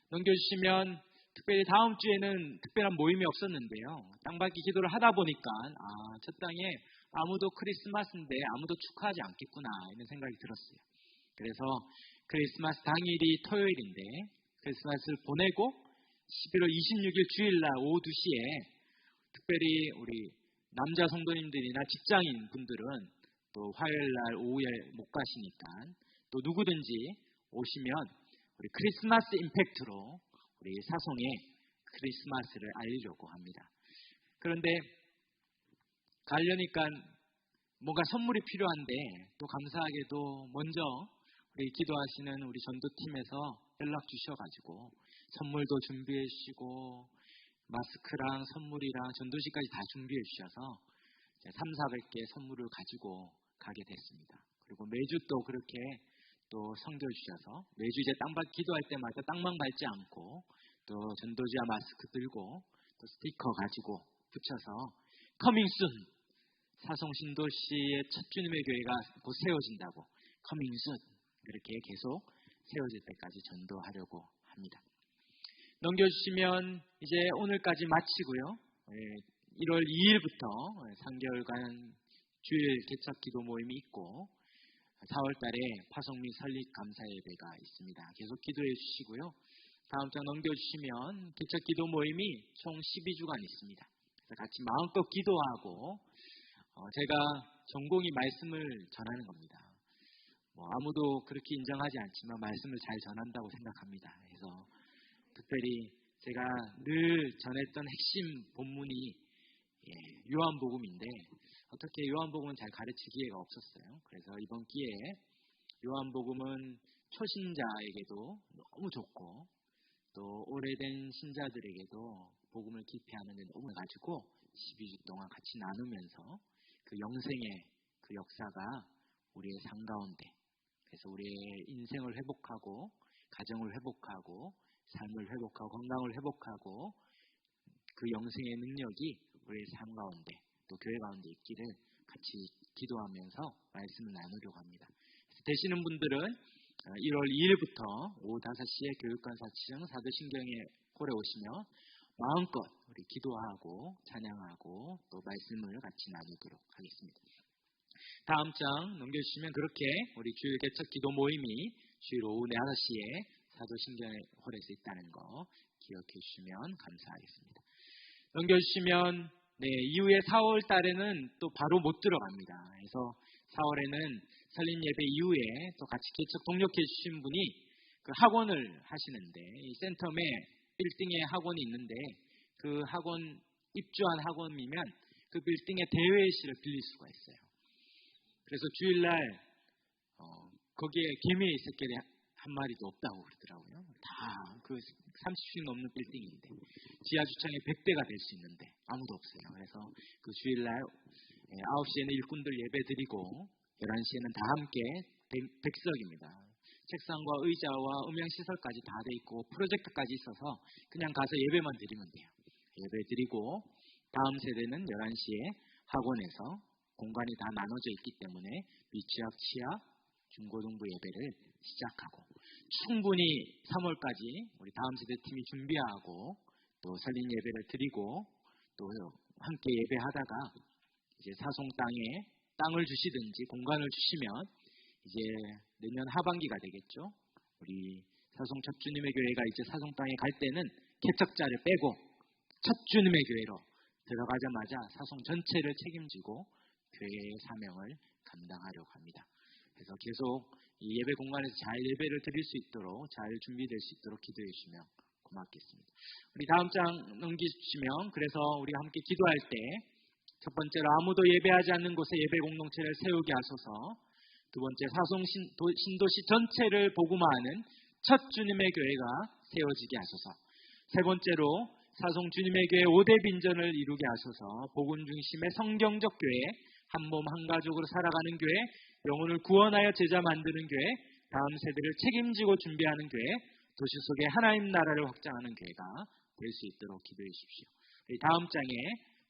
넘겨주시면 특별히 다음 주에는 특별한 모임이 없었는데요. 땅밟기 기도를 하다 보니까 저 땅에 아무도 크리스마스인데 아무도 축하하지 않겠구나 이런 생각이 들었어요. 그래서 크리스마스 당일이 토요일인데 크리스마스를 보내고 11월 26일 주일날 오후 2시에 특별히 우리 남자 성도님들이나 직장인 분들은 또 화요일날 오후에 못 가시니까 또 누구든지 오시면 우리 크리스마스 임팩트로 우리 사송에 크리스마스를 알리려고 합니다. 그런데 가려니까 뭔가 선물이 필요한데 또 감사하게도 먼저 우리 기도하시는 우리 전도팀에서 연락 주셔가지고 선물도 준비해 주시고 마스크랑 선물이랑 전도식까지 다 준비해 주셔서 300~400개 선물을 가지고 가게 됐습니다. 그리고 매주 또 그렇게 또 섬겨주셔서 매주 이제 땅밭 기도할 때마다 땅만 밟지 않고 또 전도지와 마스크 들고 또 스티커 가지고 붙여서 커밍 순 사송 신도시의 첫 주님의 교회가 곧 세워진다고 커밍 순 이렇게 계속 세워질 때까지 전도하려고 합니다. 넘겨주시면 이제 오늘까지 마치고요. 1월 2일부터 3개월간 주일 개척 기도 모임이 있고 4월 달에 파송 및 설립 감사 예배가 있습니다. 계속 기도해 주시고요. 다음 장 넘겨주시면 개척 기도 모임이 총 12주간 있습니다. 그래서 같이 마음껏 기도하고 제가 전공이 말씀을 전하는 겁니다. 아무도 그렇게 인정하지 않지만 말씀을 잘 전한다고 생각합니다. 그래서 특별히 제가 늘 전했던 핵심 본문이 요한복음인데 어떻게 요한복음은 잘 가르칠 기회가 없었어요. 그래서 이번 기회에 요한복음은 초신자에게도 너무 좋고 또 오래된 신자들에게도 복음을 깊이 하는 데 너무 가지고 12주 동안 같이 나누면서 그 영생의 그 역사가 우리의 삶 가운데 그래서 우리의 인생을 회복하고 가정을 회복하고 삶을 회복하고 건강을 회복하고 그 영생의 능력이 우리의 삶 가운데 또 교회 가운데 있기를 같이 기도하면서 말씀을 나누려고 합니다. 되시는 분들은 1월 2일부터 오후 5시에 교육관 4층 사도신경의 홀에 오시면 마음껏 우리 기도하고 찬양하고 또 말씀을 같이 나누도록 하겠습니다. 다음 장 넘겨주시면 그렇게 우리 주일 개척 기도 모임이 주일 오후 5시에 사도신경의 홀에서 있다는 거 기억해 주시면 감사하겠습니다. 넘겨주시면 이후에 4월 달에는 또 바로 못 들어갑니다. 그래서 4월에는 설립 예배 이후에 또 같이 개척 동력해 주신 분이 그 학원을 하시는데 이 센텀에 빌딩에 학원이 있는데 그 학원 입주한 학원이면 그 빌딩에 대회실을 빌릴 수가 있어요. 그래서 주일날 거기에 개미의 새끼리 한 마리도 없다고 그러더라고요. 다 그 30층 넘는 빌딩인데 지하 주차장에 100대가 될 수 있는데 아무도 없어요. 그래서 그 주일날 9시에는 일꾼들 예배 드리고 11시에는 다 함께 100석입니다. 책상과 의자와 음향시설까지 다 돼 있고 프로젝터까지 있어서 그냥 가서 예배만 드리면 돼요. 예배 드리고 다음 세대는 11시에 학원에서 공간이 다 나눠져 있기 때문에 미취학, 취학, 중고등부 예배를 시작하고 충분히 3월까지 우리 다음 세대 팀이 준비하고 또 설립 예배를 드리고 또 함께 예배하다가 이제 사송 땅에 땅을 주시든지 공간을 주시면 이제 내년 하반기가 되겠죠. 우리 사송 첫 주님의 교회가 이제 사송 땅에 갈 때는 개척자를 빼고 첫 주님의 교회로 들어가자마자 사송 전체를 책임지고 교회의 사명을 감당하려고 합니다. 그래서 계속 이 예배 공간에서 잘 예배를 드릴 수 있도록 잘 준비될 수 있도록 기도해 주시면 고맙겠습니다. 우리 다음 장 넘기시면 그래서 우리 함께 기도할 때 첫 번째로 아무도 예배하지 않는 곳에 예배 공동체를 세우게 하소서. 두 번째 사송 신도시 전체를 복음화하는 첫 주님의 교회가 세워지게 하소서. 세 번째로 사송 주님의 교회 5대 빈전을 이루게 하소서. 복음 중심의 성경적 교회, 한 몸 한 가족으로 살아가는 교회, 영혼을 구원하여 제자 만드는 교회, 다음 세대를 책임지고 준비하는 교회, 도시 속에 하나님 나라를 확장하는 교회가 될 수 있도록 기도해 주십시오. 다음 장에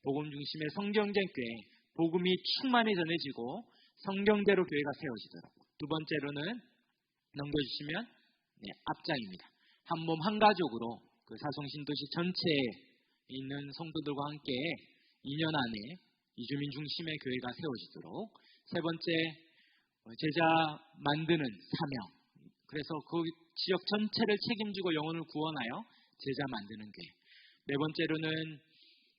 복음 중심의 성경적 교회, 복음이 충만히 전해지고 성경대로 교회가 세워지도록. 두 번째로는 넘겨주시면 앞장입니다. 한 몸 한 가족으로 그 사송신도시 전체에 있는 성도들과 함께 2년 안에 이주민 중심의 교회가 세워지도록. 세 번째, 제자 만드는 사명. 그래서 그 지역 전체를 책임지고 영혼을 구원하여 제자 만드는 교회. 네 번째로는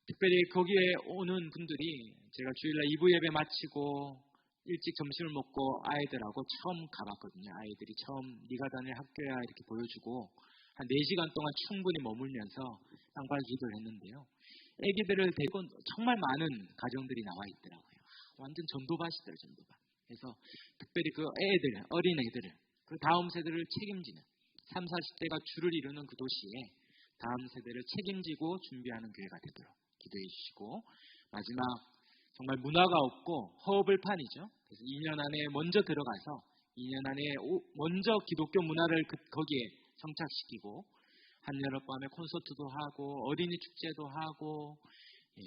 특별히 거기에 오는 분들이 제가 주일날 2부 예배 마치고 일찍 점심을 먹고 아이들하고 처음 가봤거든요. 아이들이 처음 네가 다닐 학교야 이렇게 보여주고 한 4시간 동안 충분히 머물면서 땅발 기도를 했는데요. 애기들을 데리고 정말 많은 가정들이 나와 있더라고요. 완전 전도밭이더라고요. 전도밭. 그래서 특별히 그 애들, 어린 애들을 그 다음 세대를 책임지는 30, 40대가 줄을 이루는 그 도시에 다음 세대를 책임지고 준비하는 교회가 되도록 기도해 주시고, 마지막 정말 문화가 없고 허업을판이죠. 그래서 2년 안에 먼저 들어가서 2년 안에 먼저 기독교 문화를 거기에 정착시키고 한여름밤에 콘서트도 하고 어린이 축제도 하고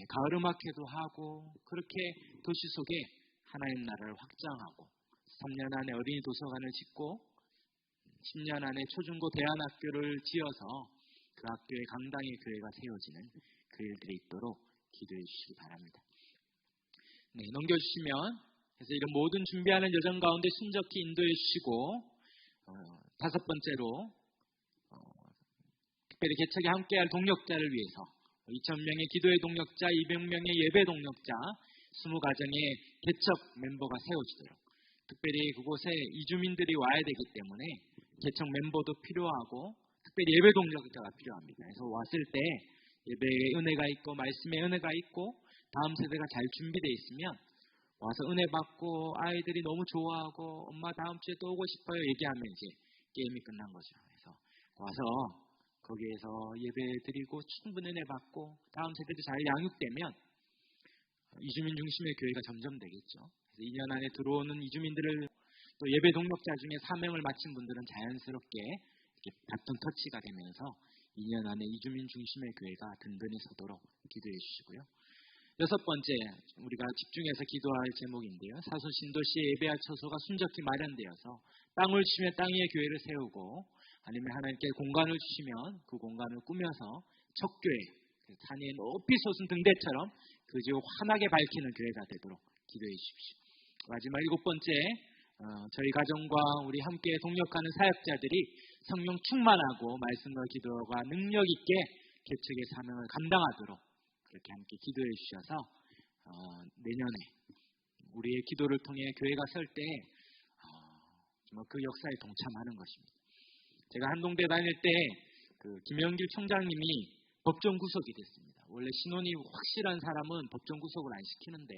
가을 음악회도 하고 그렇게 도시 속에 하나님 나라를 확장하고 3년 안에 어린이 도서관을 짓고 10년 안에 초중고 대안학교를 지어서 그 학교에 강당의 교회가 세워지는 그 일들이 있도록 기도해 주시기 바랍니다. 넘겨주시면 그래서 이런 모든 준비하는 여정 가운데 신적히 인도해 주시고 다섯 번째로 특별히 개척에 함께할 동력자를 위해서 2,000명의 기도의 동력자, 200명의 예배 동력자, 20가정의 개척 멤버가 세워지도록. 특별히 그곳에 이주민들이 와야 되기 때문에 개척 멤버도 필요하고 특별히 예배 동력자가 필요합니다. 그래서 왔을 때 예배의 은혜가 있고 말씀의 은혜가 있고 다음 세대가 잘 준비되어 있으면 와서 은혜 받고 아이들이 너무 좋아하고 엄마 다음 주에 또 오고 싶어요 얘기하면 이제 게임이 끝난 거죠. 그래서 와서 거기에서 예배 드리고 충분히 은혜 받고 다음 세대도 잘 양육되면 이주민 중심의 교회가 점점 되겠죠. 그래서 2년 안에 들어오는 이주민들을 또 예배 동력자 중에 사명을 마친 분들은 자연스럽게 이렇게 바톤 터치가 되면서 2년 안에 이주민 중심의 교회가 든든히 서도록 기도해 주시고요. 여섯 번째, 우리가 집중해서 기도할 제목인데요. 사소 신도시에 예배할 처소가 순적히 마련되어서 땅을 주시면 땅 위에 교회를 세우고 아니면 하나님께 공간을 주시면 그 공간을 꾸며서 척교회, 산 위에 높이 솟은 등대처럼 그 지역 환하게 밝히는 교회가 되도록 기도해 주십시오. 마지막 일곱 번째, 저희 가정과 우리 함께 동력하는 사역자들이 성령 충만하고 말씀과 기도가 능력 있게 개척의 사명을 감당하도록 그렇게 함께 기도해 주셔서 내년에 우리의 기도를 통해 교회가 설 때 그 역사에 동참하는 것입니다. 제가 한동대 다닐 때 그 김영길 총장님이 법정 구속이 됐습니다. 원래 신원이 확실한 사람은 법정 구속을 안 시키는데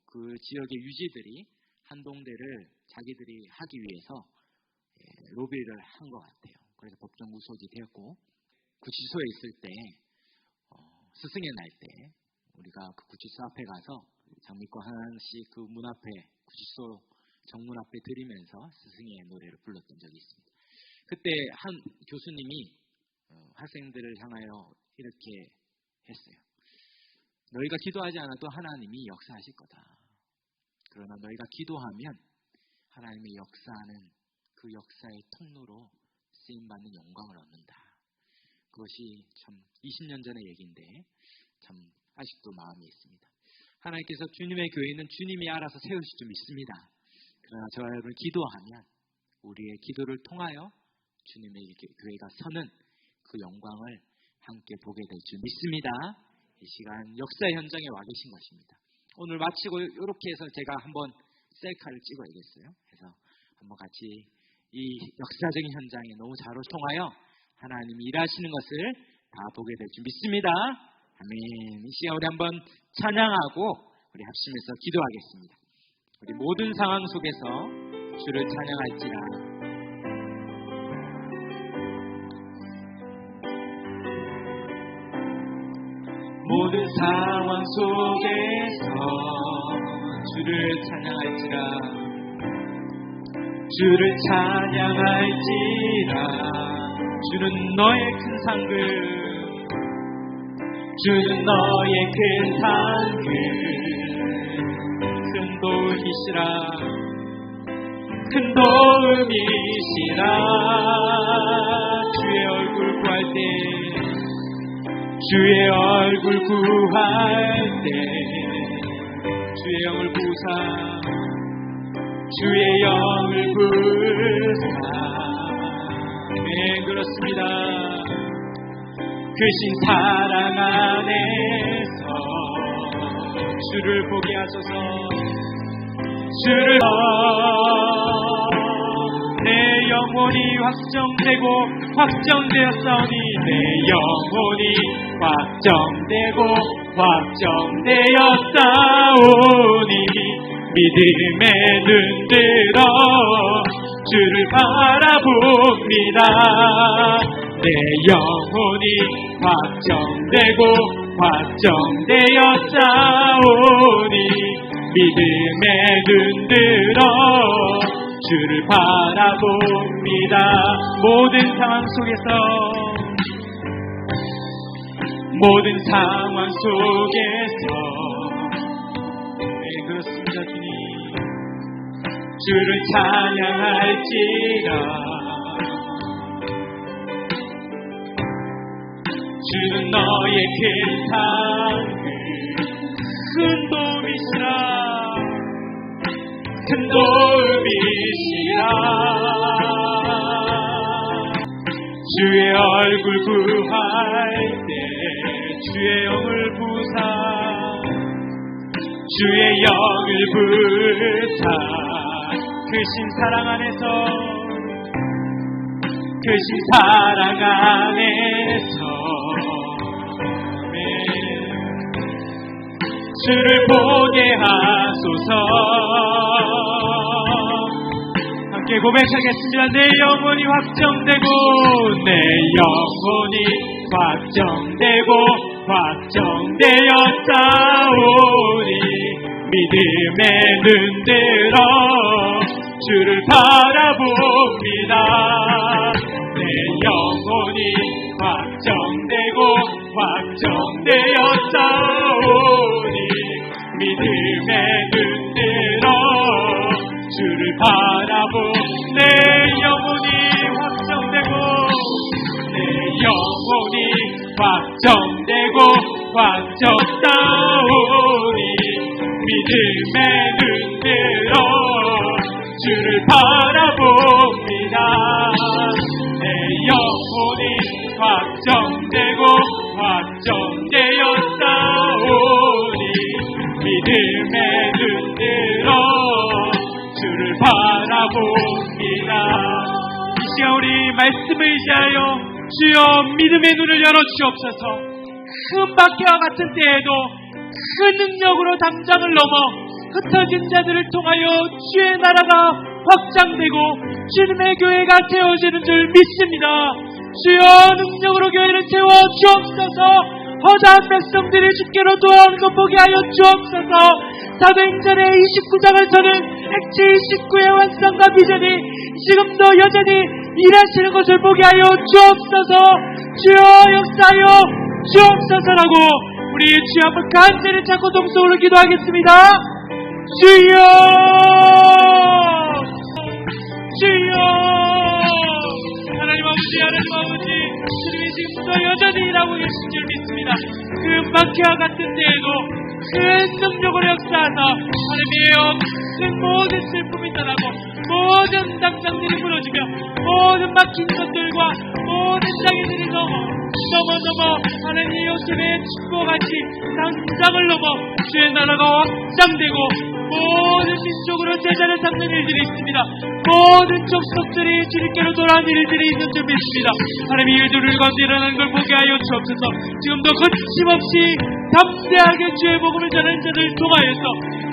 그 지역의 유지들이 한동대를 자기들이 하기 위해서 로비를 한 것 같아요. 그래서 법정 구속이 되었고 구치소에 있을 때 스승의 날 때 우리가 그 구치소 앞에 가서 장미꽃 하나씩 그 문 앞에 구치소 정문 앞에 드리면서 스승의 노래를 불렀던 적이 있습니다. 그때 한 교수님이 학생들을 향하여 이렇게 했어요. 너희가 기도하지 않아도 하나님이 역사하실 거다. 그러나 너희가 기도하면 하나님의 역사하는 그 역사의 통로로 쓰임받는 영광을 얻는다. 그것이 참 20년 전의 얘기인데 참 아직도 마음이 있습니다. 하나님께서 주님의 교회는 주님이 알아서 세우실 줄 믿습니다. 그러나 저와 여러분 기도하면 우리의 기도를 통하여 주님의 교회가 서는 그 영광을 함께 보게 될 줄 믿습니다. 이 시간 역사 현장에 와 계신 것입니다. 오늘 마치고 이렇게 해서 제가 한번 셀카를 찍어야겠어요. 그래서 한번 같이 이 역사적인 현장에 너무 잘 통하여 하나님이 일하시는 것을 다 보게 될 줄 믿습니다. 아멘. 이 시간 우리 한번 찬양하고 우리 합심해서 기도하겠습니다. 우리 모든 상황 속에서 주를 찬양할지라. 모든 상황 속에서 주를 찬양할지라. 주를 찬양할지라. 주는 너의 큰 상급, 주는 너의 큰 상급, 큰 도움이시라. 큰 도움이시라. 주의 얼굴 구할 때, 주의 얼굴 구할 때 주의 영을 부사, 주의 영을 부사. 네, 그렇습니다. 크신 사랑 안에서 주를 보게 하소서. 주를 내 영혼이 확정되었사오니, 내 영혼이 확정되었사오니, 믿음에 눈들어 주를 바라봅니다. 내 영혼이 확정되었사오니, 믿음에 눈들어 주를 바라봅니다. 모든 상황 속에서 네, 그렇습니다. 주님, 주를 찬양할지라. 주는 너의 큰 상급, 큰 도움이시라. 큰 도움이시라. 주의 얼굴 구할 때 주의 영을 부사, 주의 영을 부사. 크신 사랑 안에서 주를 보게 하소서. 함께 고백하겠습니다. 내 영혼이 확정되고, 내 영혼이 확정되었사오니, 믿음에 눈들어 주를 바라봅니다. 내 영혼이 확정되었사오니, 믿음에 눈들어 주를 바라보. 내 영혼이 확정되었사오니, 믿음에 눈들어 주를 바라봅니다. 내 영혼이 확정되었사오니, 믿음에 눈들어 주를 바라봅니다. 이 시간 우리 말씀을 의지하여 주여 믿음의 눈을 열어주옵소서. 큰 박해와 같은 때에도 큰 능력으로 담장을 넘어 흩어진 자들을 통하여 주의 나라가 확장되고 주님의 교회가 세워지는 줄 믿습니다. 주여 능력으로 교회를 세워 주옵소서. 허다한 백성들이 주께로 돌아오는 것 보게 하여 주옵소서. 사도행전의 29장을 저는 액치 29의 완성과 비전이 지금도 여전히 일하시는 것을 보게 하여 주옵소서. 주여 역사하여 주옵소서라고 우리 주여 한번 간절히 찾고 동성으로 기도하겠습니다. 주여 하나님 아버지, 하나님 아버지, 주님이 지금도 여전히 일하고 계신 줄 믿습니다. 그 박해와 같은 때에도 큰 능력으로 역사하사 하나님의 큰 모든 슬픔이 떠나고 모든 담장들이 무너지며 모든 막힌 것들과 모든 장애들이 넘어 하나님 요셉의 축복같이 당장을 넘어 주의 나라가 확장되고 모든 민족으로 제자를 삼는 일들이 있습니다. 모든 족속들이 주님께로 돌아온 일들이 있는 줄 믿습니다. 하나님, 이 일들을 가운데 일어나는 걸 보게 하여 주옵소서. 지금도 거침없이 담대하게 주의 복음을 전하는 자들을 통하여서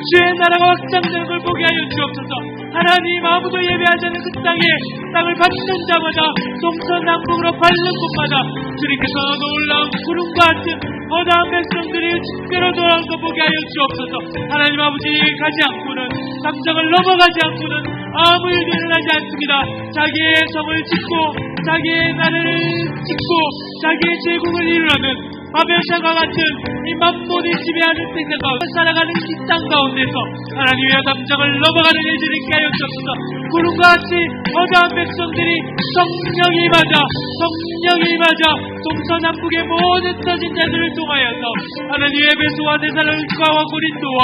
주의 나라가 확장되는 걸 보게 하여 주옵소서. 하나님, 아무도 예배하지 않는 그 땅을 받는 자마다 동서남북으로 밟는 곳마다 주님께서 놀라운 구름과 같은 거대한 백성들이 주께로 돌아온 것 보게 하여 주옵소서. 하나님 아버지, 가지 않고는, 당장을 넘어가지 않고는 아무 일도 일어나지 않습니다. 자기의 성을 짓고 자기의 나라를 짓고 자기의 제국을 이루라는 바벨탑과 같은 이 만몬이 지배하는 세상 가운데 살아가는 이 땅 가운데서 하나님의 담장을 넘어가는 일들이 있게 하여 주옵소서. 구름과 같이 거대한 백성들이 성령이 맞아 동서남북의 모든 터진 자들을 통하여서 하나님, 에베소와 데살로니가와 고린도와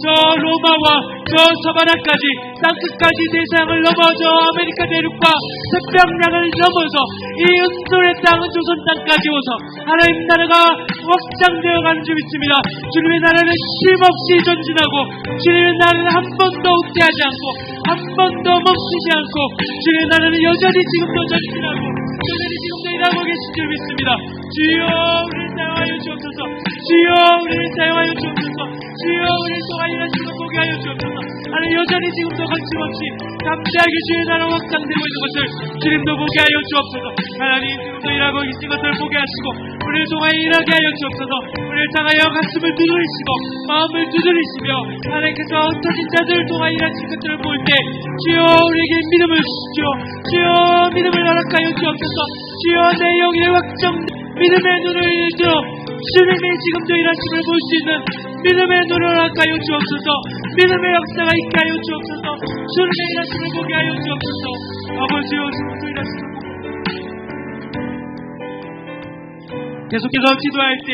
저 로마와 저 서바라까지 땅끝까지 세상을 넘어 저 아메리카 대륙과 태평양을 넘어서 이 은솔의 땅은 조선 땅까지 오서 하나님 나라가 확장되어 가는 줄 믿습니다. 주님의 나라는 쉼없이 전진하고 주님의 나라는 한 번도 후퇴하지 않고 한 번도 멈추지 않고 주님의 나라는 여전히 지금도 전진하고 여전히 지금도 일하고 계신 줄 믿습니다. 주여, 우리를 사용하여 주옵소서. 주여, 우리를 사용하여 주옵소서. 주여, 우리를 통하여 일하시는 것 보게 하여 주옵소서. 하나님, 여전히 지금도 거침없이 담대하게 주의 나라 확장되고 있는 것을 주님도 보게 하여 주옵소서. 하나님, 지금도 일하고 계신 것을 보게 하시고 우리를 통하여 일하게 하여 주옵소서. 우리를 향하여 가슴을 두드리시고 마음을 두드리시며 하나님께서 흩어진 자들을 통하여 일하신 것들을 볼 때 주여, 우리에게 믿음을 주시오. 주여, 믿음을 허락하여 주옵소서. 주여, 내 영의 확정 믿음의 눈을 들어 주님이 지금도 일하심을 볼 수 있는 믿음의 눈을 허락하여 주옵소서. 믿음의 역사가 있게 하여 주옵소서. 주님의 일하심을 보게 하여 주옵소서. 아버지여, 지금도 일하심을 계속해서 기도할 때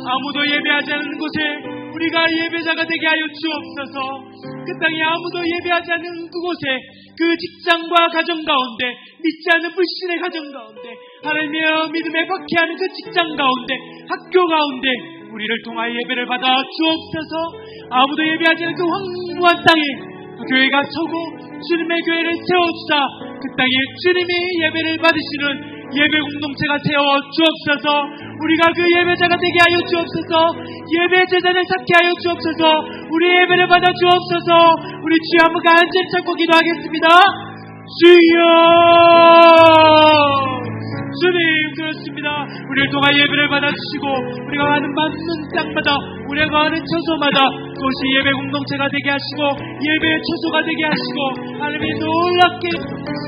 아무도 예배하지 않는 곳에 우리가 예배자가 되게 하여 주옵소서. 그 땅에 아무도 예배하지 않는 그곳에 그 직장과 가정 가운데 믿지 않는 불신의 가정 가운데 하나님의 믿음에 박해하는 그 직장 가운데 학교 가운데 우리를 통하여 예배를 받아 주옵소서. 아무도 예배하지 않는 그 황무한 땅에 교회가 서고 주님의 교회를 세워주자 그 땅에 주님이 예배를 받으시는 예배 공동체가 세워 주옵소서. 우리가 그 예배자가 되게 하여 주옵소서. 예배 제자를 쌓게 하여 주옵소서. 우리 예배를 받아 주옵소서. 우리 주여 한번 간절히 찾고 기도하겠습니다. 주여, 주님, 그렇습니다. 우리를 통하여 예배를 받아주시고 우리가 가는 맞는 땅마다 우리가 가는 처소마다 그것이 예배 공동체가 되게 하시고 예배의 처소가 되게 하시고 하나님이 놀랍게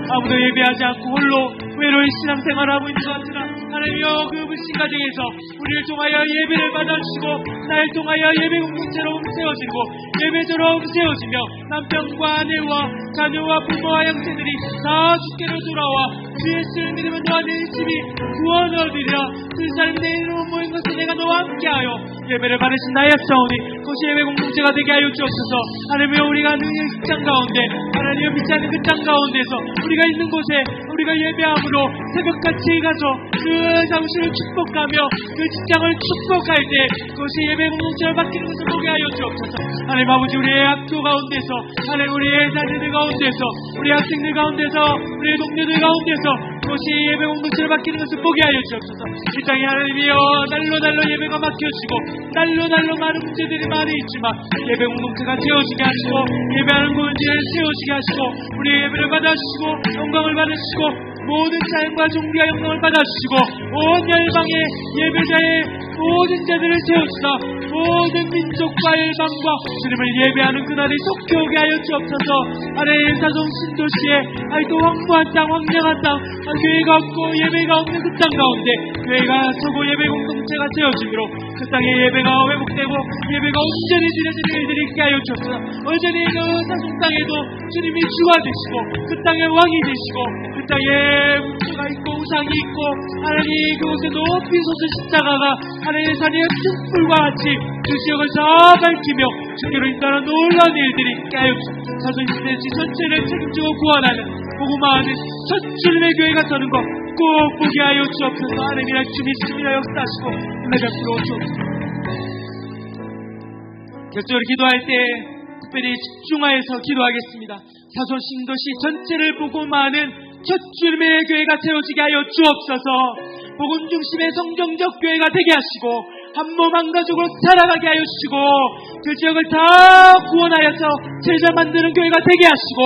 아무도 예배하지 않고 홀로 외로운 신앙생활을 하고 있는 것 같으나 하나님이여, 그 불신 가정에서 우리를 통하여 예배를 받아주시고 나를 통하여 예배 공동체로 세워지고 예배자로 세워지며 남편과 아내와 자녀와 부모와 형제들이 다 주께로 돌아와 주의 쓰는 믿음을 너와 내 집이 구원을 얻으리라. 그 사람이 내 이름으로 모인 것을 내가 너와 함께하여 예배를 받으신 나의 사오니 그것이 예배 공동체가 되게 하여 주옵소서. 하나님이여, 우리가 있는 직장 가운데 하나님이여 믿지 않는 그 땅 가운데서 우리가 있는 곳에 우리가 예배함으로 새벽같이 가서 그 사무실을 축복하며 그 직장을 축복할 때 그것이 예배 공동체를 바뀌는 것을 보게 하여 주옵소서. 하나님 아버지, 우리의 학교 가운데서 하나님 우리의 자녀들 가운데서 우리 학생들 가운데서 우리의 동료들 가운데서 그것이 예배 공동체를 바뀌는 것을 보게 하여 주옵소서. 이 땅에 하나님이여, 날로 예배가 막혀지고 날로 많은 문제들이 많이 있지만 예배 공동체가 세워지게 하시고 예배하는 공동체를 세워지게 하시고 우리의 예배를 받아주시고 영광을 받으시고 모든 자연과 종교와 영광을 받아주시고 온 열방의 예배자의 모든 자들을 세우시다 모든 민족과 열방과 주님을 예배하는 그날이 속히 오게 하여 주옵소서. 하나님, 사송 신도시에 아직도 황무한 땅, 황량한 땅, 교회가 없고 예배가 없는 그 땅 가운데 교회가 서고 예배 공동체가 세워지므로 그 땅에 예배가 회복되고 예배가 온전히 드려지는 일들이 있게 하여 주옵소서. 온전히 그 사송 땅에도 주님이 주가 되시고 그 땅의 왕이 되시고 그 땅에 문수가 있고 우상이 있고 하나님 그곳에 높이 솟은 십자가가 하나님의 산의 등불과 같이 그 지역을 다 밝히며 주께로 인도하는 놀라운 일들이 있게 하여 주옵소서. 사도신의 전체를 책임지고 구원하는 복음화하는 첫 주님의 교회가 서는 것 꼭 보게 하여 주옵소서. 하나님이라 주님이 주님이라 역사하시고 은혜 베풀어 주옵소서. 결정을 기도할 때 특별히 집중하여서 기도하겠습니다. 사소 신도시 전체를 보고만은 첫 주님의 교회가 세워지게 하여 주옵소서. 복음 중심의 성경적 교회가 되게 하시고 한 몸 한 가족으로 살아가게 하여 주시고 그 지역을 다 구원하여서 제자 만드는 교회가 되게 하시고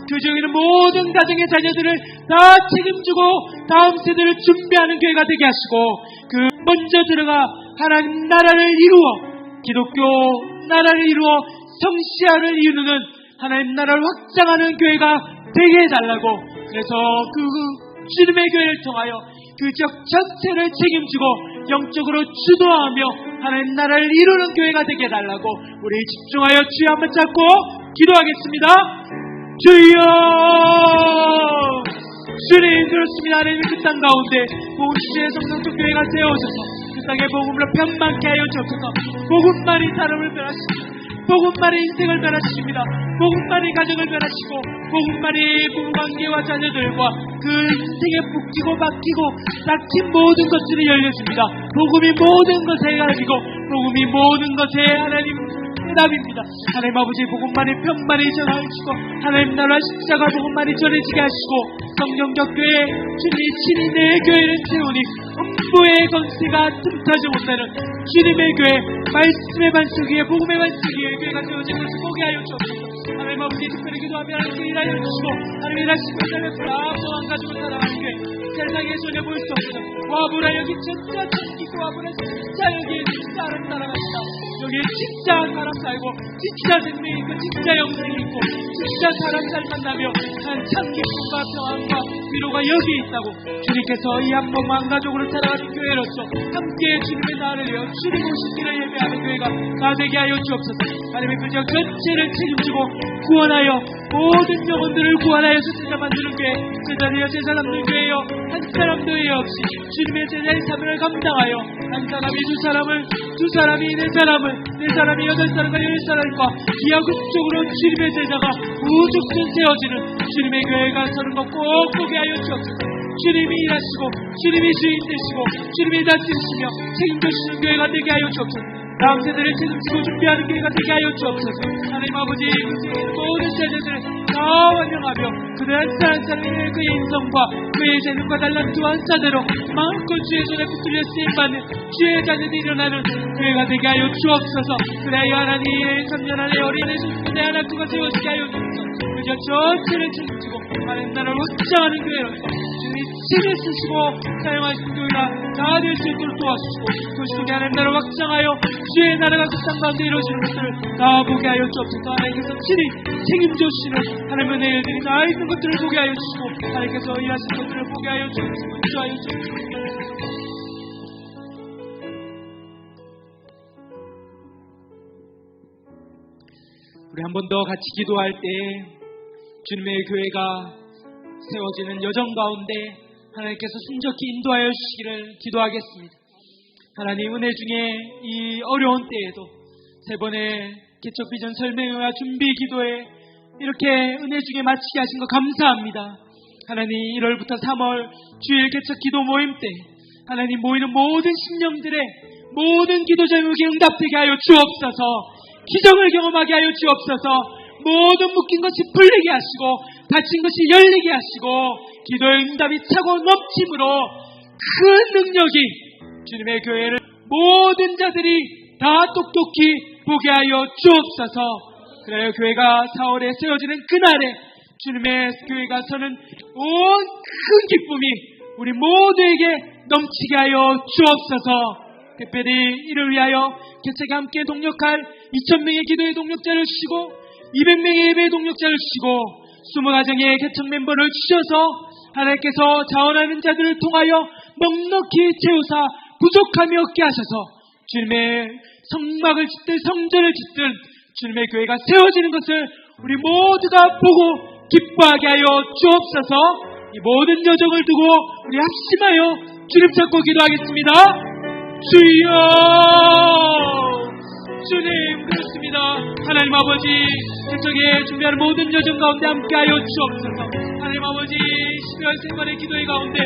그 지역에 있는 모든 가정의 자녀들을 다 책임지고 다음 세대를 준비하는 교회가 되게 하시고 그 먼저 들어가 하나님 나라를 이루어 기독교 나라를 이루어 성시아를 이루는 하나님 나라를 확장하는 교회가 되게 해달라고. 그래서 그 주님의 교회를 통하여 그 지역 전체를 책임지고 영적으로 주도하며 하나님 나라를 이루는 교회가 되게 해달라고 우리 집중하여 주여 한번 잡고 기도하겠습니다. 주여, 주님 그렇습니다. 하나님 그 땅 가운데 복음시의 성령적 교회가 세워져서 그 땅의 복음으로 편만케 하여 주옵소서. 복음만이 사람을 변화시키고 복음만이 인생을 변화시킵니다. 복음만이 가정을 변화시키고 복음만이 부부관계와 자녀들과 그 인생에 묶이고 맡기고 닫힌 모든 것들을 열려줍니다. 복음이 모든 것의 해답이고 복음이 모든 것의 하나님 해답입니다. 하나님 아버지 복음만이 편만이 전하시고 하나님 나라 십자가 복음만이 전해지게 하시고 성령적 교회 주님이 친히 내 교회를 세우니 음부의 권세가 틈타지 못하는 주님의 교회 말씀의 반석 위에 복음의 반석 위에 교회가 세워진 것을 보게 하여 주옵소서. 하나님 아버지 특별히 기도하며 하나님께 일하여 주시고 하나님 일하신 것을 아무도 안 가지고 살아가는 교회 세상에 전혀 볼 수 없어 와보라 여기 진짜 천기고 와보라 진짜 여기 진짜 사람 살아간다. 여기 진짜 사람 살고 진짜 생명이 있고 진짜 영생이 있고 진짜 사람 잘 만나며 참 기쁨과 평안과 위로가 여기 있다고 주님께서 이 한 몸 한 가족으로 살아가는 교회로서 함께 주님의 나라를 위하여 주님 오시기를 예배하는 교회가 다 되게 하여 주옵소서. 하나님의 그 지역 전체를 책임지고 구원하여 모든 영혼들을 구원하여서 제자 만드는 교회 제자되어 제사 남는 교회여 한 사람도 예 없이 주님의 제자의 사명을 감당하여 한 사람이 두 사람이 네 사람이 8사람과 10사람과 기하급적으로 주님의 제자가 우죽순 세워지는 주님의 교회가 서는 것 꼭 보게 하여 주옵소서. 주님이 일하시고 주님이 주인 되시고 주님이 다스리시며 책임져주시는 교회가 되게 하여 주옵소서. 다음 세대를 책임지고 준비하는 교회가 되게 하여 주옵소서. 하나님 아버지 모든 세대들을 다 환영하며 그들 한 사람 한 사람의 그의 인성과 그의 재능과 달란트 완사대로 마음껏 주의 손에 붙들려 쓰임받는 주의 자녀들이 일어나는 교회가 되게 하여 주옵소서. 그래야 하나님의 참전한 어린애 손수대 하나 그가 세워지게 하여 주옵소서. 그저 전체를 책임지고 하나님 나라를 확장하는 교회로서 주님이 친히 쓰시고 사용하신 교회가 다 될 수 있도록 도와주시고 그 속에 하나님 나라를 확장하여 주의 나라가 그 땅 가운데 이루어지는 것들을 다 보게 하여 주옵소서. 하나님께서 친히 책임져 주시는 하나님의 내일들이 다 있는 것들을 보게 하여 주시고 하나님께서 일하시는 것들을 보게 하여 주옵소서. 인도하여 주옵소서. 우리 한 번 더 같이 기도할 때 주님의 교회가 세워지는 여정 가운데 하나님께서 순적히 인도하여 주시기를 기도하겠습니다. 하나님 은혜 중에 이 어려운 때에도 세 번의 개척 비전 설명회와 준비 기도에 이렇게 은혜 중에 마치게 하신 거 감사합니다. 하나님 1월부터 3월 주일 개척 기도 모임 때 하나님 모이는 모든 심령들의 모든 기도 제목이 응답되게 하여 주옵소서. 기적을 경험하게 하여 주옵소서. 모든 묶인 것이 풀리게 하시고 닫힌 것이 열리게 하시고 기도의 응답이 차고 넘침으로 큰 능력이 주님의 교회를 모든 자들이 다 똑똑히 보게 하여 주옵소서. 그래야 교회가 4월에 세워지는 그날에 주님의 교회가 서는 온 큰 기쁨이 우리 모두에게 넘치게 하여 주옵소서. 특별히 이를 위하여 개척에 함께 동력할 2,000명의 기도의 동력자를 주시고 200명의 예배의 동력자를 주시고 20가정의 개척 멤버를 주셔서 하나님께서 자원하는 자들을 통하여 넉넉히 채우사 부족함이 없게 하셔서 주님의 성막을 짓든 성전을 짓든 주님의 교회가 세워지는 것을 우리 모두가 보고 기뻐하게 하여 주옵소서. 이 모든 여정을 두고 우리 합심하여 주님 찾고 기도하겠습니다. 주여, 주님 그렇습니다. 하나님 아버지 세상에 준비하는 모든 여정 가운데 함께하여 주옵소서. 하나님 아버지 12월 생활의 기도회 가운데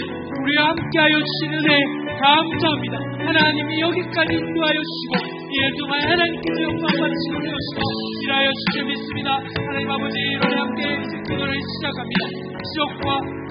우리와 함께하여 주시는 은혜 감사합니다. 하나님이 여기까지 인도하여 주시고 이에 동안 하나님께서 영광 받으시고 되어주시고 일하여 주시며 믿습니다. 하나님 아버지 오늘 함께 기도를 시작합니다. 지옥과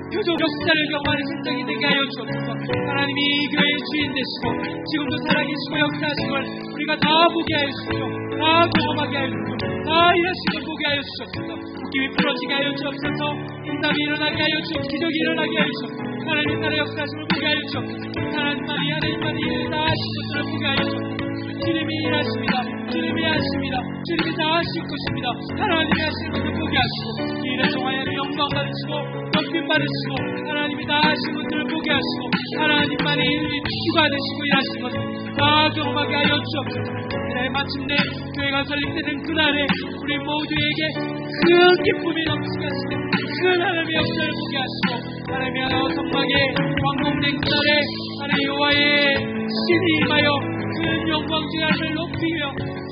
표적 역사를 경험하는 심정이 되게 하여 주옵소서. 하나님이 이 교회의 주인 되시고 지금도 살아계시고 역사하신 걸 우리가 다 보게 하여 주시고 다 경험하게 하여 주시고 다 일하신 걸 보게 하여 주옵소서. 웃김이 풀어지게 하여 주옵소서. 인담이 일어나게 하여 주옵소서. 기적이 일어나게 하여 주옵소서. 하나님 나라의 역사하신 걸 보게 하여 주옵소서. 하나님만이 다 하신 것들을 보게 하여 주옵소서. 주님이 일하십니다. 주님이 하십니다. 주님이 다 하실 것입니다. 하나님이 하시는 것을 보게 하시고 이 일을 통하여 영광 받으시고 높임 받으시고 하나님이 다 하신 것들을 보게 하시고 하나님만이 주가 되시고 일하신 것을 다 경험하게 하여 주옵소서. 마침내 교회가 설립되는 그날에 우리 모두에게 큰 기쁨이 넘치게 하시고 큰 하나님의 역사를 보게 하시고 하나님의 하나와 성막에 완공된 그날에 하나님 여호와의 신이 임하여 큰 영광의 하나님을 높이며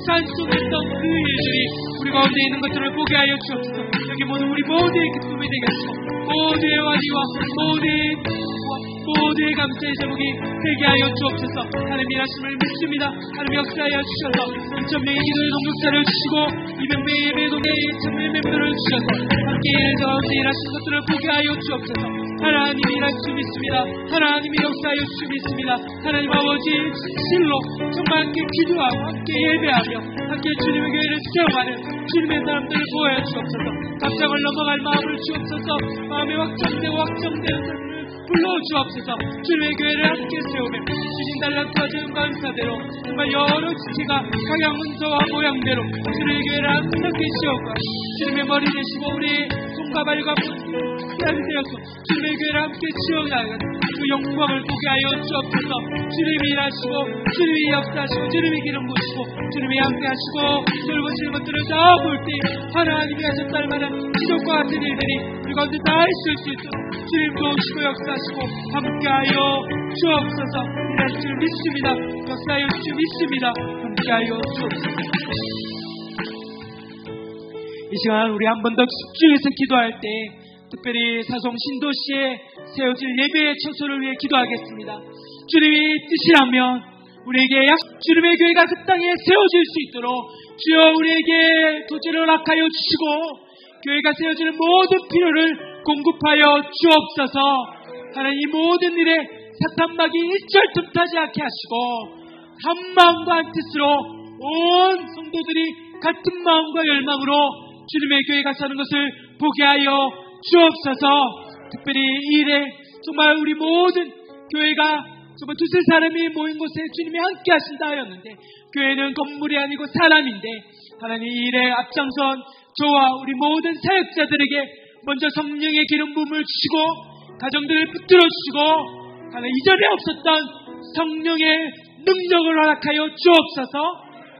찬송했던 그 일들이 우리 가운데 있는 것들을 보게 하여 주옵소서. 여기 모두 우리 모두의 기쁨이 되게 하시고 모두의 환희와 모두의 감사의 제목이 되게 하여 주옵소서. 하나님 일하심을 믿습니다. 하나님 역사하여 주셔서 2,000명의 기도의 동력자를 주시고 200명의 예배의 동에 2,000명의 멤버를 주셔서 함께 가운데 일하신 것들을 보게 하여 주옵소서. 하나님 일하실 수 믿습니다. 하나님이 역사하여 주시 믿습니다. 하나님 아버지 실로 정말 함께 기도하고 함께 예배하며 함께 주님의 교회를 세워가는 주님의 사람들을 보여 주옵소서. 감정을 넘어갈 마음을 주옵소서. 마음이 확정되고 확정되는 삶을 불러주옵소서. 주님의 교회를 함께 세우며 주님 달란트와 주님 감사대로 정말 여러 지체가 각양 문서와 모양대로 주님의 교회를 함께 세우고 주님의 머리 되시고 우리 손과 발과 손이 되어서 주님의 교회를 함께 지어나가는 그 영광을 보게 하여 주옵소서. 주님이 일하시고 주님이 역사하시고 주님이 기름 부으시고 주님이 함께 하시고 돌보시는 것들을 다 볼 때 하나님이 하셨다는 만한 기적과 같은 일들이 우리 가운데 다 있을 수 있도록 주님 도우시고 역사하시고 함께하여 주옵소서. 일하실 줄 믿습니다. 역사하여 줄 믿습니다. 함께하여 주옵소서. 이 시간 우리 한 번 더 집중해서 기도할 때 특별히 사송 신도시에 세워질 예배의 처소를 위해 기도하겠습니다. 주님이 뜻이라면 우리에게 주님의 교회가 그 땅에 세워질 수 있도록 주여 우리에게 도처를 허락하여 주시고 교회가 세워지는 모든 필요를 공급하여 주옵소서. 하나님 이 모든 일에 사탄막이 일절 틈타지 않게 하시고 한 마음과 한 뜻으로 온 성도들이 같은 마음과 열망으로 주님의 교회가 사는 것을 보게 하여 주옵소서. 특별히 이 일에 정말 우리 모든 교회가 정말 두세 사람이 모인 곳에 주님이 함께 하신다 하였는데 교회는 건물이 아니고 사람인데 하나님 이 일에 앞장선 저와 우리 모든 사역자들에게 먼저 성령의 기름 부음을 주시고 가정들을 붙들어 주시고 하나님 이전에 없었던 성령의 능력을 허락하여 주옵소서.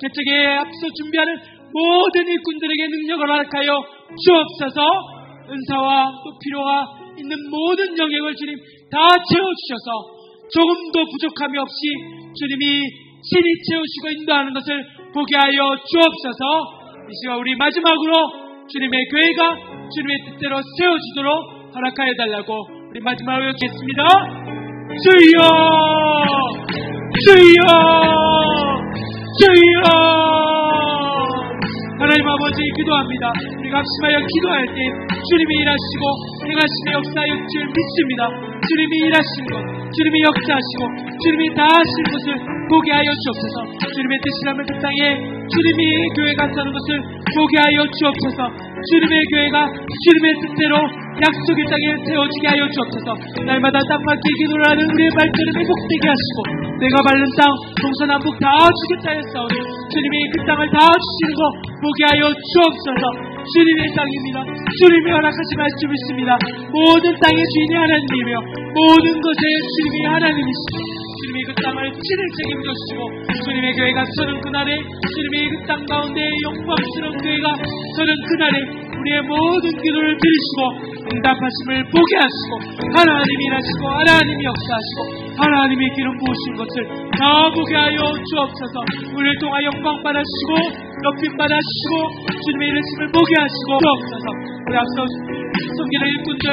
개척에 앞서 준비하는 모든 일꾼들에게 능력을 허락하여 주옵소서. 은사와 또 필요가 있는 모든 영역을 주님 다 채워주셔서 조금도 부족함이 없이 주님이 신이 채우시고 인도하는 것을 보게 하여 주옵소서. 이 시간 우리 마지막으로 주님의 교회가 주님의 뜻대로 세워지도록 허락하여 달라고 우리 마지막으로 읽겠습니다. 주여 주여 주여. 하나님 아버지 기도합니다. 우리가 합심하여 기도할 때 주님이 일하시고 행하시며 역사하여 줄 믿습니다. 주님이 일하시는 것 주님이 역사하시고 주님이 다 하시는 것을 보게 하여 주옵소서. 주님의 뜻이라면 그 땅에 주님이 교회가 사는 것을 보게 하여 주옵소서. 주님의 교회가 주님의 뜻대로 약속의 땅에 세워지게 하여 주옵소서. 날마다 땅맞게 기도를 하는 우리의 발걸음이 복되게 하시고 내가 밟는 땅 동서남북 다 주겠다 했사오니 주님이 그 땅을 다 주시는 거 보게 하여 주옵소서. 주님의 땅입니다. 주님이 허락하신 말씀 있습니다. 모든 땅의 주인이 하나님이며 모든 것의 주님이 하나님이시죠. 주님이 그 땅을 친히 책임져 주시고 주님의 교회가 서는 그날에 주님이 그 땅 가운데 영광스러운 교회가 서는 그날에 우리의 모든 기도를 들으시고 응답하심을 보게 하시고 하나님이 일하시고 하나님이 역사하시고 하나님이 기름 부으신 것을 다 보게 하여 주옵소서. 우리를 통하여 영광 받으시고 높임 받으시고 주님의 일하심을 보게 하시고 주옵소서. 우리 앞서 섬기는 일꾼들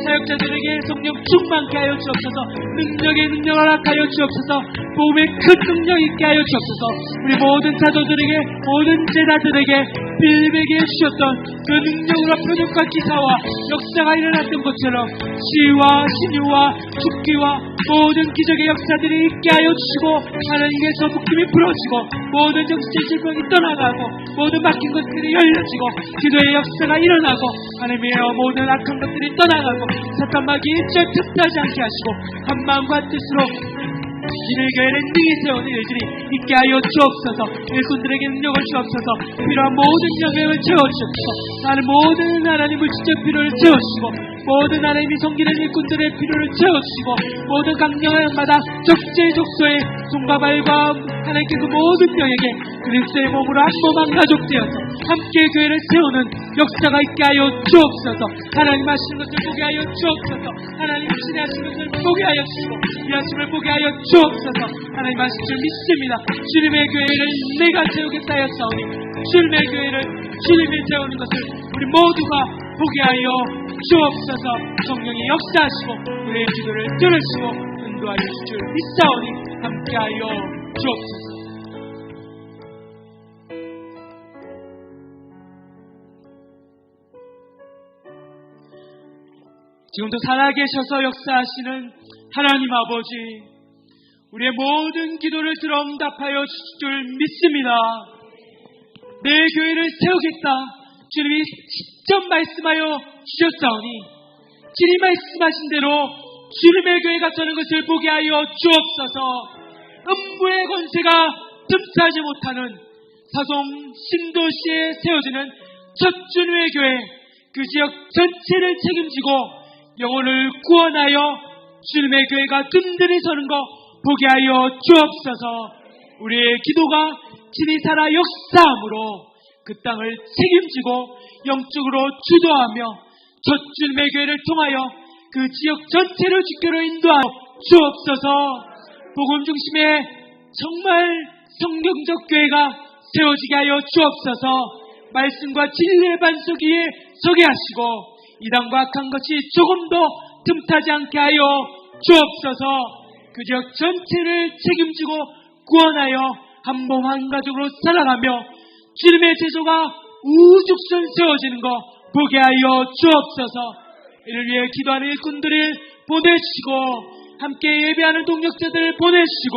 사역자들에게 성령 충만케 하여 주옵소서. 능력에 능력을 허락하여 주옵소서. 복음의 큰 능력 있게 하여 주옵소서. 우리 모든 사도들에게 모든 제자들에게 빌립에게 주셨던 그 능력으로 표적과 기사와 역사가 일어났던 것처럼 시와 신유와 죽기와 모든 기적의 역사들이 있게 하여 주시고 하나님께서 묶임이 풀어지고 모든 정신의 질병이 떠나가고 모든 막힌 것들이 열려지고 기도의 역사가 일어나고 하나님의 모든 악한 것들이 떠나가고 사탄마귀 일절 틈타지 않게 하시고 한 마음과 뜻으로 주님의 교회를 능히 세우는 일들이 있게 하여 주옵소서. 일꾼들에게 능력을 주옵소서. 필요한 모든 영역을 채워주옵소서. 나는 모든 하나님 물질적 필요를 채워주시고 모든 하나님이 섬기는 일꾼들의 필요를 채워주시고 모든 강령마다 적재적소에 손과 발과 하나님께 그 모든 명에게 그리스도의 몸으로 한 몸 한 가족 되어서 함께 교회를 세우는 역사가 있게 하여 주옵소서. 하나님 하시는 것을 보게 하여 주옵소서. 하나님 신뢰하시는 것을 보게 하여 주시고 위하심을 보게 하여 주옵소서. 하나님 하신 줄 믿습니다. 주님의 교회를 내가 세우겠다 하였사오니 주님의 교회를 주님이 세우는 것을 우리 모두가 보게 하여 주옵소서. 성령이 역사하시고 우리의 기도를 들으시고 인도하여 주실 줄 믿사오니 함께하여 주옵소서. 지금도 살아계셔서 역사하시는 하나님 아버지, 우리의 모든 기도를 들어 응답하여 주실 줄 믿습니다. 내 교회를 세우겠다 주님이 직접 말씀하여 주셨사오니 주님 말씀하신 대로 주님의 교회가 서는 것을 보게 하여 주옵소서. 음부의 권세가 틈타지 못하는 사송 신도시에 세워지는 첫 주님의 교회, 그 지역 전체를 책임지고 영혼을 구원하여 주님의 교회가 든든히 서는 것 보게 하여 주옵소서. 우리의 기도가 진이 살아 역사함으로 그 땅을 책임지고 영적으로 주도하며 첫 주님의 교회를 통하여 그 지역 전체를 주교로 인도하여 주옵소서. 복음 중심의 정말 성경적 교회가 세워지게 하여 주옵소서. 말씀과 진리의 반석 위에 서게 하시고 이단과 악한 것이 조금도 틈타지 않게 하여 주옵소서. 그 지역 전체를 책임지고 구원하여 한 몸 한 가족으로 살아가며 주님의 제조가 우죽순 세워지는 것 보게 하여 주옵소서. 이를 위해 기도하는 일꾼들을 보내주시고 함께 예배하는 동력자들을 보내주시고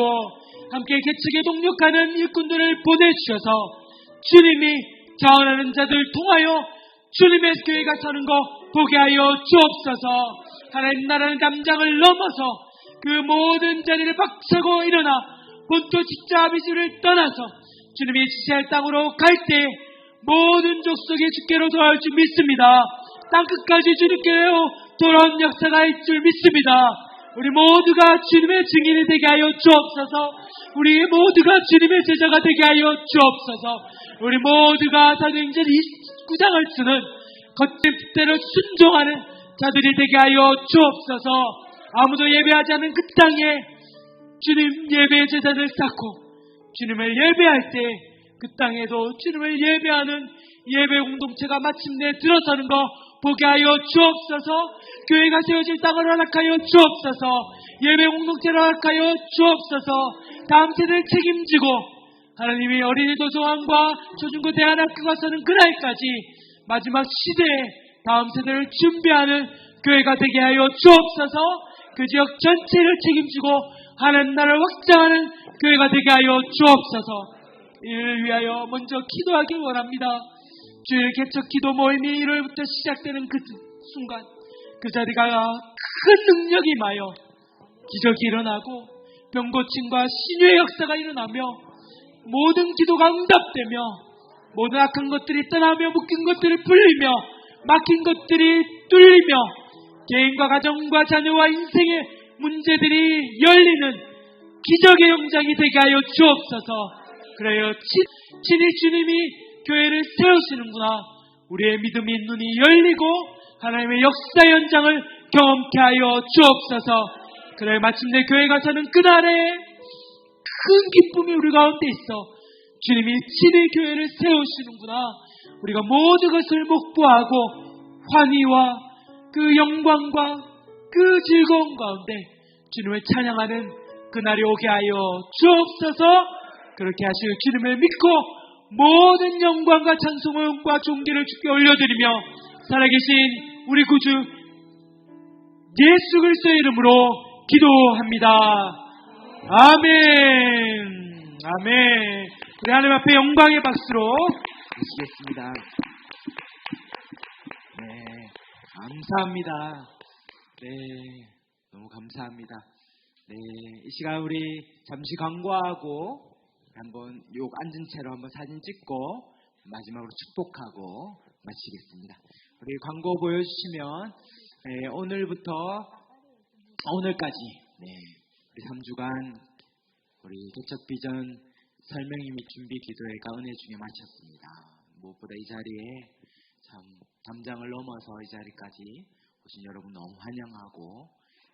함께 개척에 동력하는 일꾼들을 보내주셔서 주님이 자원하는 자들 통하여 주님의 교회가 서는 것 보게 하여 주옵소서. 하나님 나라는 담장을 넘어서 그 모든 자리를 박차고 일어나 본토 집자 아비지를 떠나서 주님이 지시할 땅으로 갈 때 모든 족속의 주께로 돌아올 줄 믿습니다. 땅끝까지 주님께로 돌아온 역사가 있을 줄 믿습니다. 우리 모두가 주님의 증인이 되게 하여 주옵소서. 우리 모두가 주님의 제자가 되게 하여 주옵소서. 우리 모두가 사도행전 29장을 쓰는 거친 뜻대로 순종하는 자들이 되게 하여 주옵소서. 아무도 예배하지 않은 그 땅에 주님 예배의 제단을 쌓고 주님을 예배할 때 그 땅에도 주님을 예배하는 예배 공동체가 마침내 들어서는 것 보게 하여 주옵소서. 교회가 세워질 땅을 허락하여 주옵소서. 예배 공동체를 허락하여 주옵소서. 다음 세대를 책임지고 하나님이 어린이 도서관과 초중고 대안학교가 서는 그날까지 마지막 시대에 다음 세대를 준비하는 교회가 되게 하여 주옵소서. 그 지역 전체를 책임지고 하나님 나라를 확장하는 교회가 되게 하여 주옵소서. 이를 위하여 먼저 기도하길 원합니다. 주일 개척 기도 모임이 1월부터 시작되는 그 순간 그 자리가 큰 능력이 임하여 기적이 일어나고 병고침과 신유의 역사가 일어나며 모든 기도가 응답되며 모든 악한 것들이 떠나며 묶인 것들이 풀리며 막힌 것들이 뚫리며 개인과 가정과 자녀와 인생의 문제들이 열리는 기적의 영장이 되게 하여 주옵소서. 그래요. 친히 주님이 교회를 세우시는구나. 우리의 믿음의 눈이 열리고 하나님의 역사 현장을 경험케 하여 주옵소서. 그래 마침내 교회가 사는 그날에 큰 기쁨이 우리 가운데 있어 주님이 친히 교회를 세우시는구나. 우리가 모든 것을 목보하고 환희와 그 영광과 그 즐거움 가운데 주님을 찬양하는 그날이 오게 하여 주옵소서. 그렇게 하실 주님을 믿고 모든 영광과 찬송과 존귀를 주께 올려드리며 살아계신 우리 구주 예수 그리스도의 이름으로 기도합니다. 아멘. 아멘. 우리 하나님 앞에 영광의 박수로 하시겠습니다. 네, 감사합니다. 네, 너무 감사합니다. 네, 이 시간 우리 잠시 광고하고 한번 요 앉은 채로 한번 사진 찍고 마지막으로 축복하고 마치겠습니다. 우리 광고 보여주시면 네, 오늘부터 오늘까지 네, 우리 3주간 우리 개척비전 설명회 및 준비 기도회가 은혜 중에 마쳤습니다. 무엇보다 이 자리에 참 담장을 넘어서 이 자리까지 오신 여러분 너무 환영하고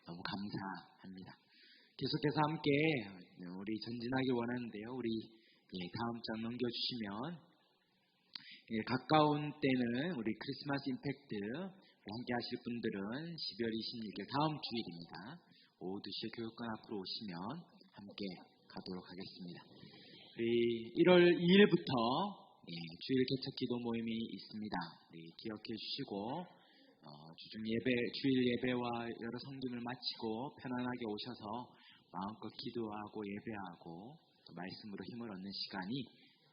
너무 감사합니다. 계속해서 함께 우리 전진하기 원하는데요. 우리 다음 장 넘겨주시면 가까운 때는 우리 크리스마스 임팩트 함께 하실 분들은 12월 26일 다음 주일입니다. 오후 2시에 교육관 앞으로 오시면 함께 가도록 하겠습니다. 우리 1월 2일부터 주일 개척 기도 모임이 있습니다. 기억해 주시고 주중 예배, 주일 예배와 여러 성김을 마치고 편안하게 오셔서 마음껏 기도하고 예배하고 말씀으로 힘을 얻는 시간이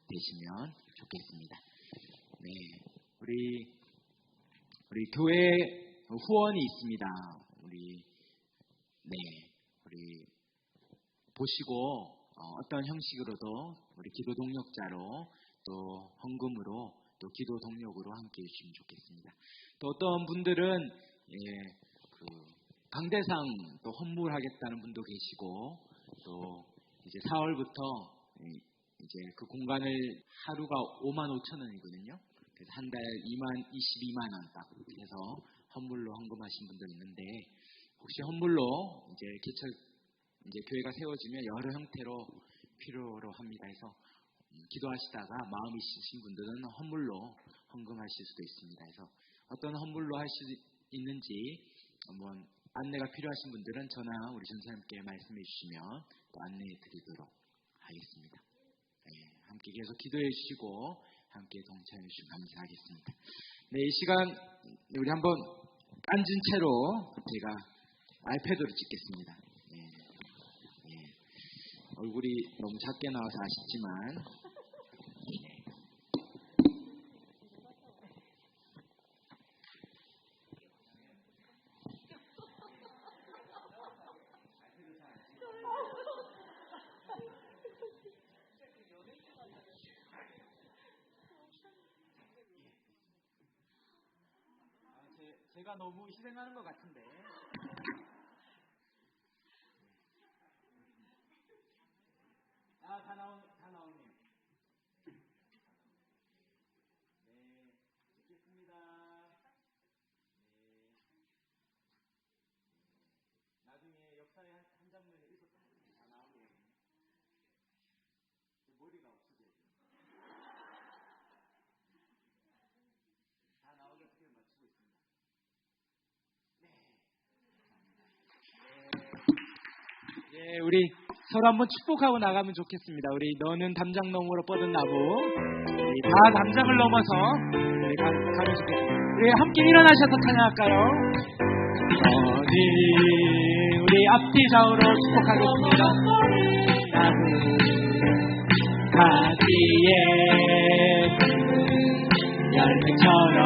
되시면 좋겠습니다. 네, 우리 교회 후원이 있습니다. 우리 보시고 어떤 형식으로도 우리 기도 동력자로 또 헌금으로 또 기도 동력으로 함께 해주시면 좋겠습니다. 또 어떤 분들은 강대상 또 헌물하겠다는 분도 계시고 또 이제 4월부터 이제 그 공간을 하루가 55,000원이거든요. 그래서 한 달 22만 원 딱 해서 헌물로 헌금하신 분도 있는데 혹시 헌물로 이제 교회가 세워지면 여러 형태로 필요로 합니다. 해서 기도하시다가 마음이 있으신 분들은 헌물로 헌금하실 수도 있습니다. 그래서 어떤 헌물로 할 수 있는지 한번 안내가 필요하신 분들은 전화 우리 전사님께 말씀해 주시면 또 안내해 드리도록 하겠습니다. 네, 함께 계속 기도해 주시고 함께 동참해 주시면 감사하겠습니다. 네, 이 시간 우리 한번 앉은 채로 제가 아이패드로 찍겠습니다. 얼굴이 너무 작게 나와서 아쉽지만 제가 너무 희생하는 것 같은데 다 나오네요. 네, 듣겠습니다. 네. 나중에 역사의 한 장면에 있었던 다 나오네요. 머리가 없어져요. 다 나오게 어떻게 맞추고 있습니다. 네, 우리 서로 한번 축복하고 나가면 좋겠습니다. 우리 너는 담장 너머로 뻗은 나무. 다 담장을 넘어서 우리 가면 좋겠습니다. 우리 함께 일어나셔서 찬양할까요? 너는 우리 앞뒤 좌우로 축복하겠습니다. 나무 가지에 열매처럼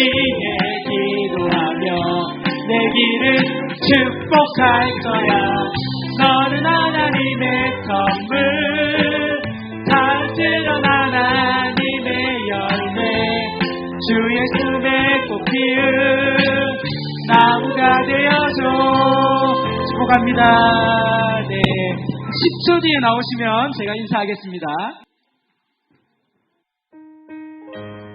위해 기도하며 내 길을 축복할 거야. 너는 하나님의 선물, 다스런 하나님의 열매, 주 예수의 꽃 피운 나무가 되어줘. 축복합니다. 네, 10초 뒤에 나오시면 제가 인사하겠습니다.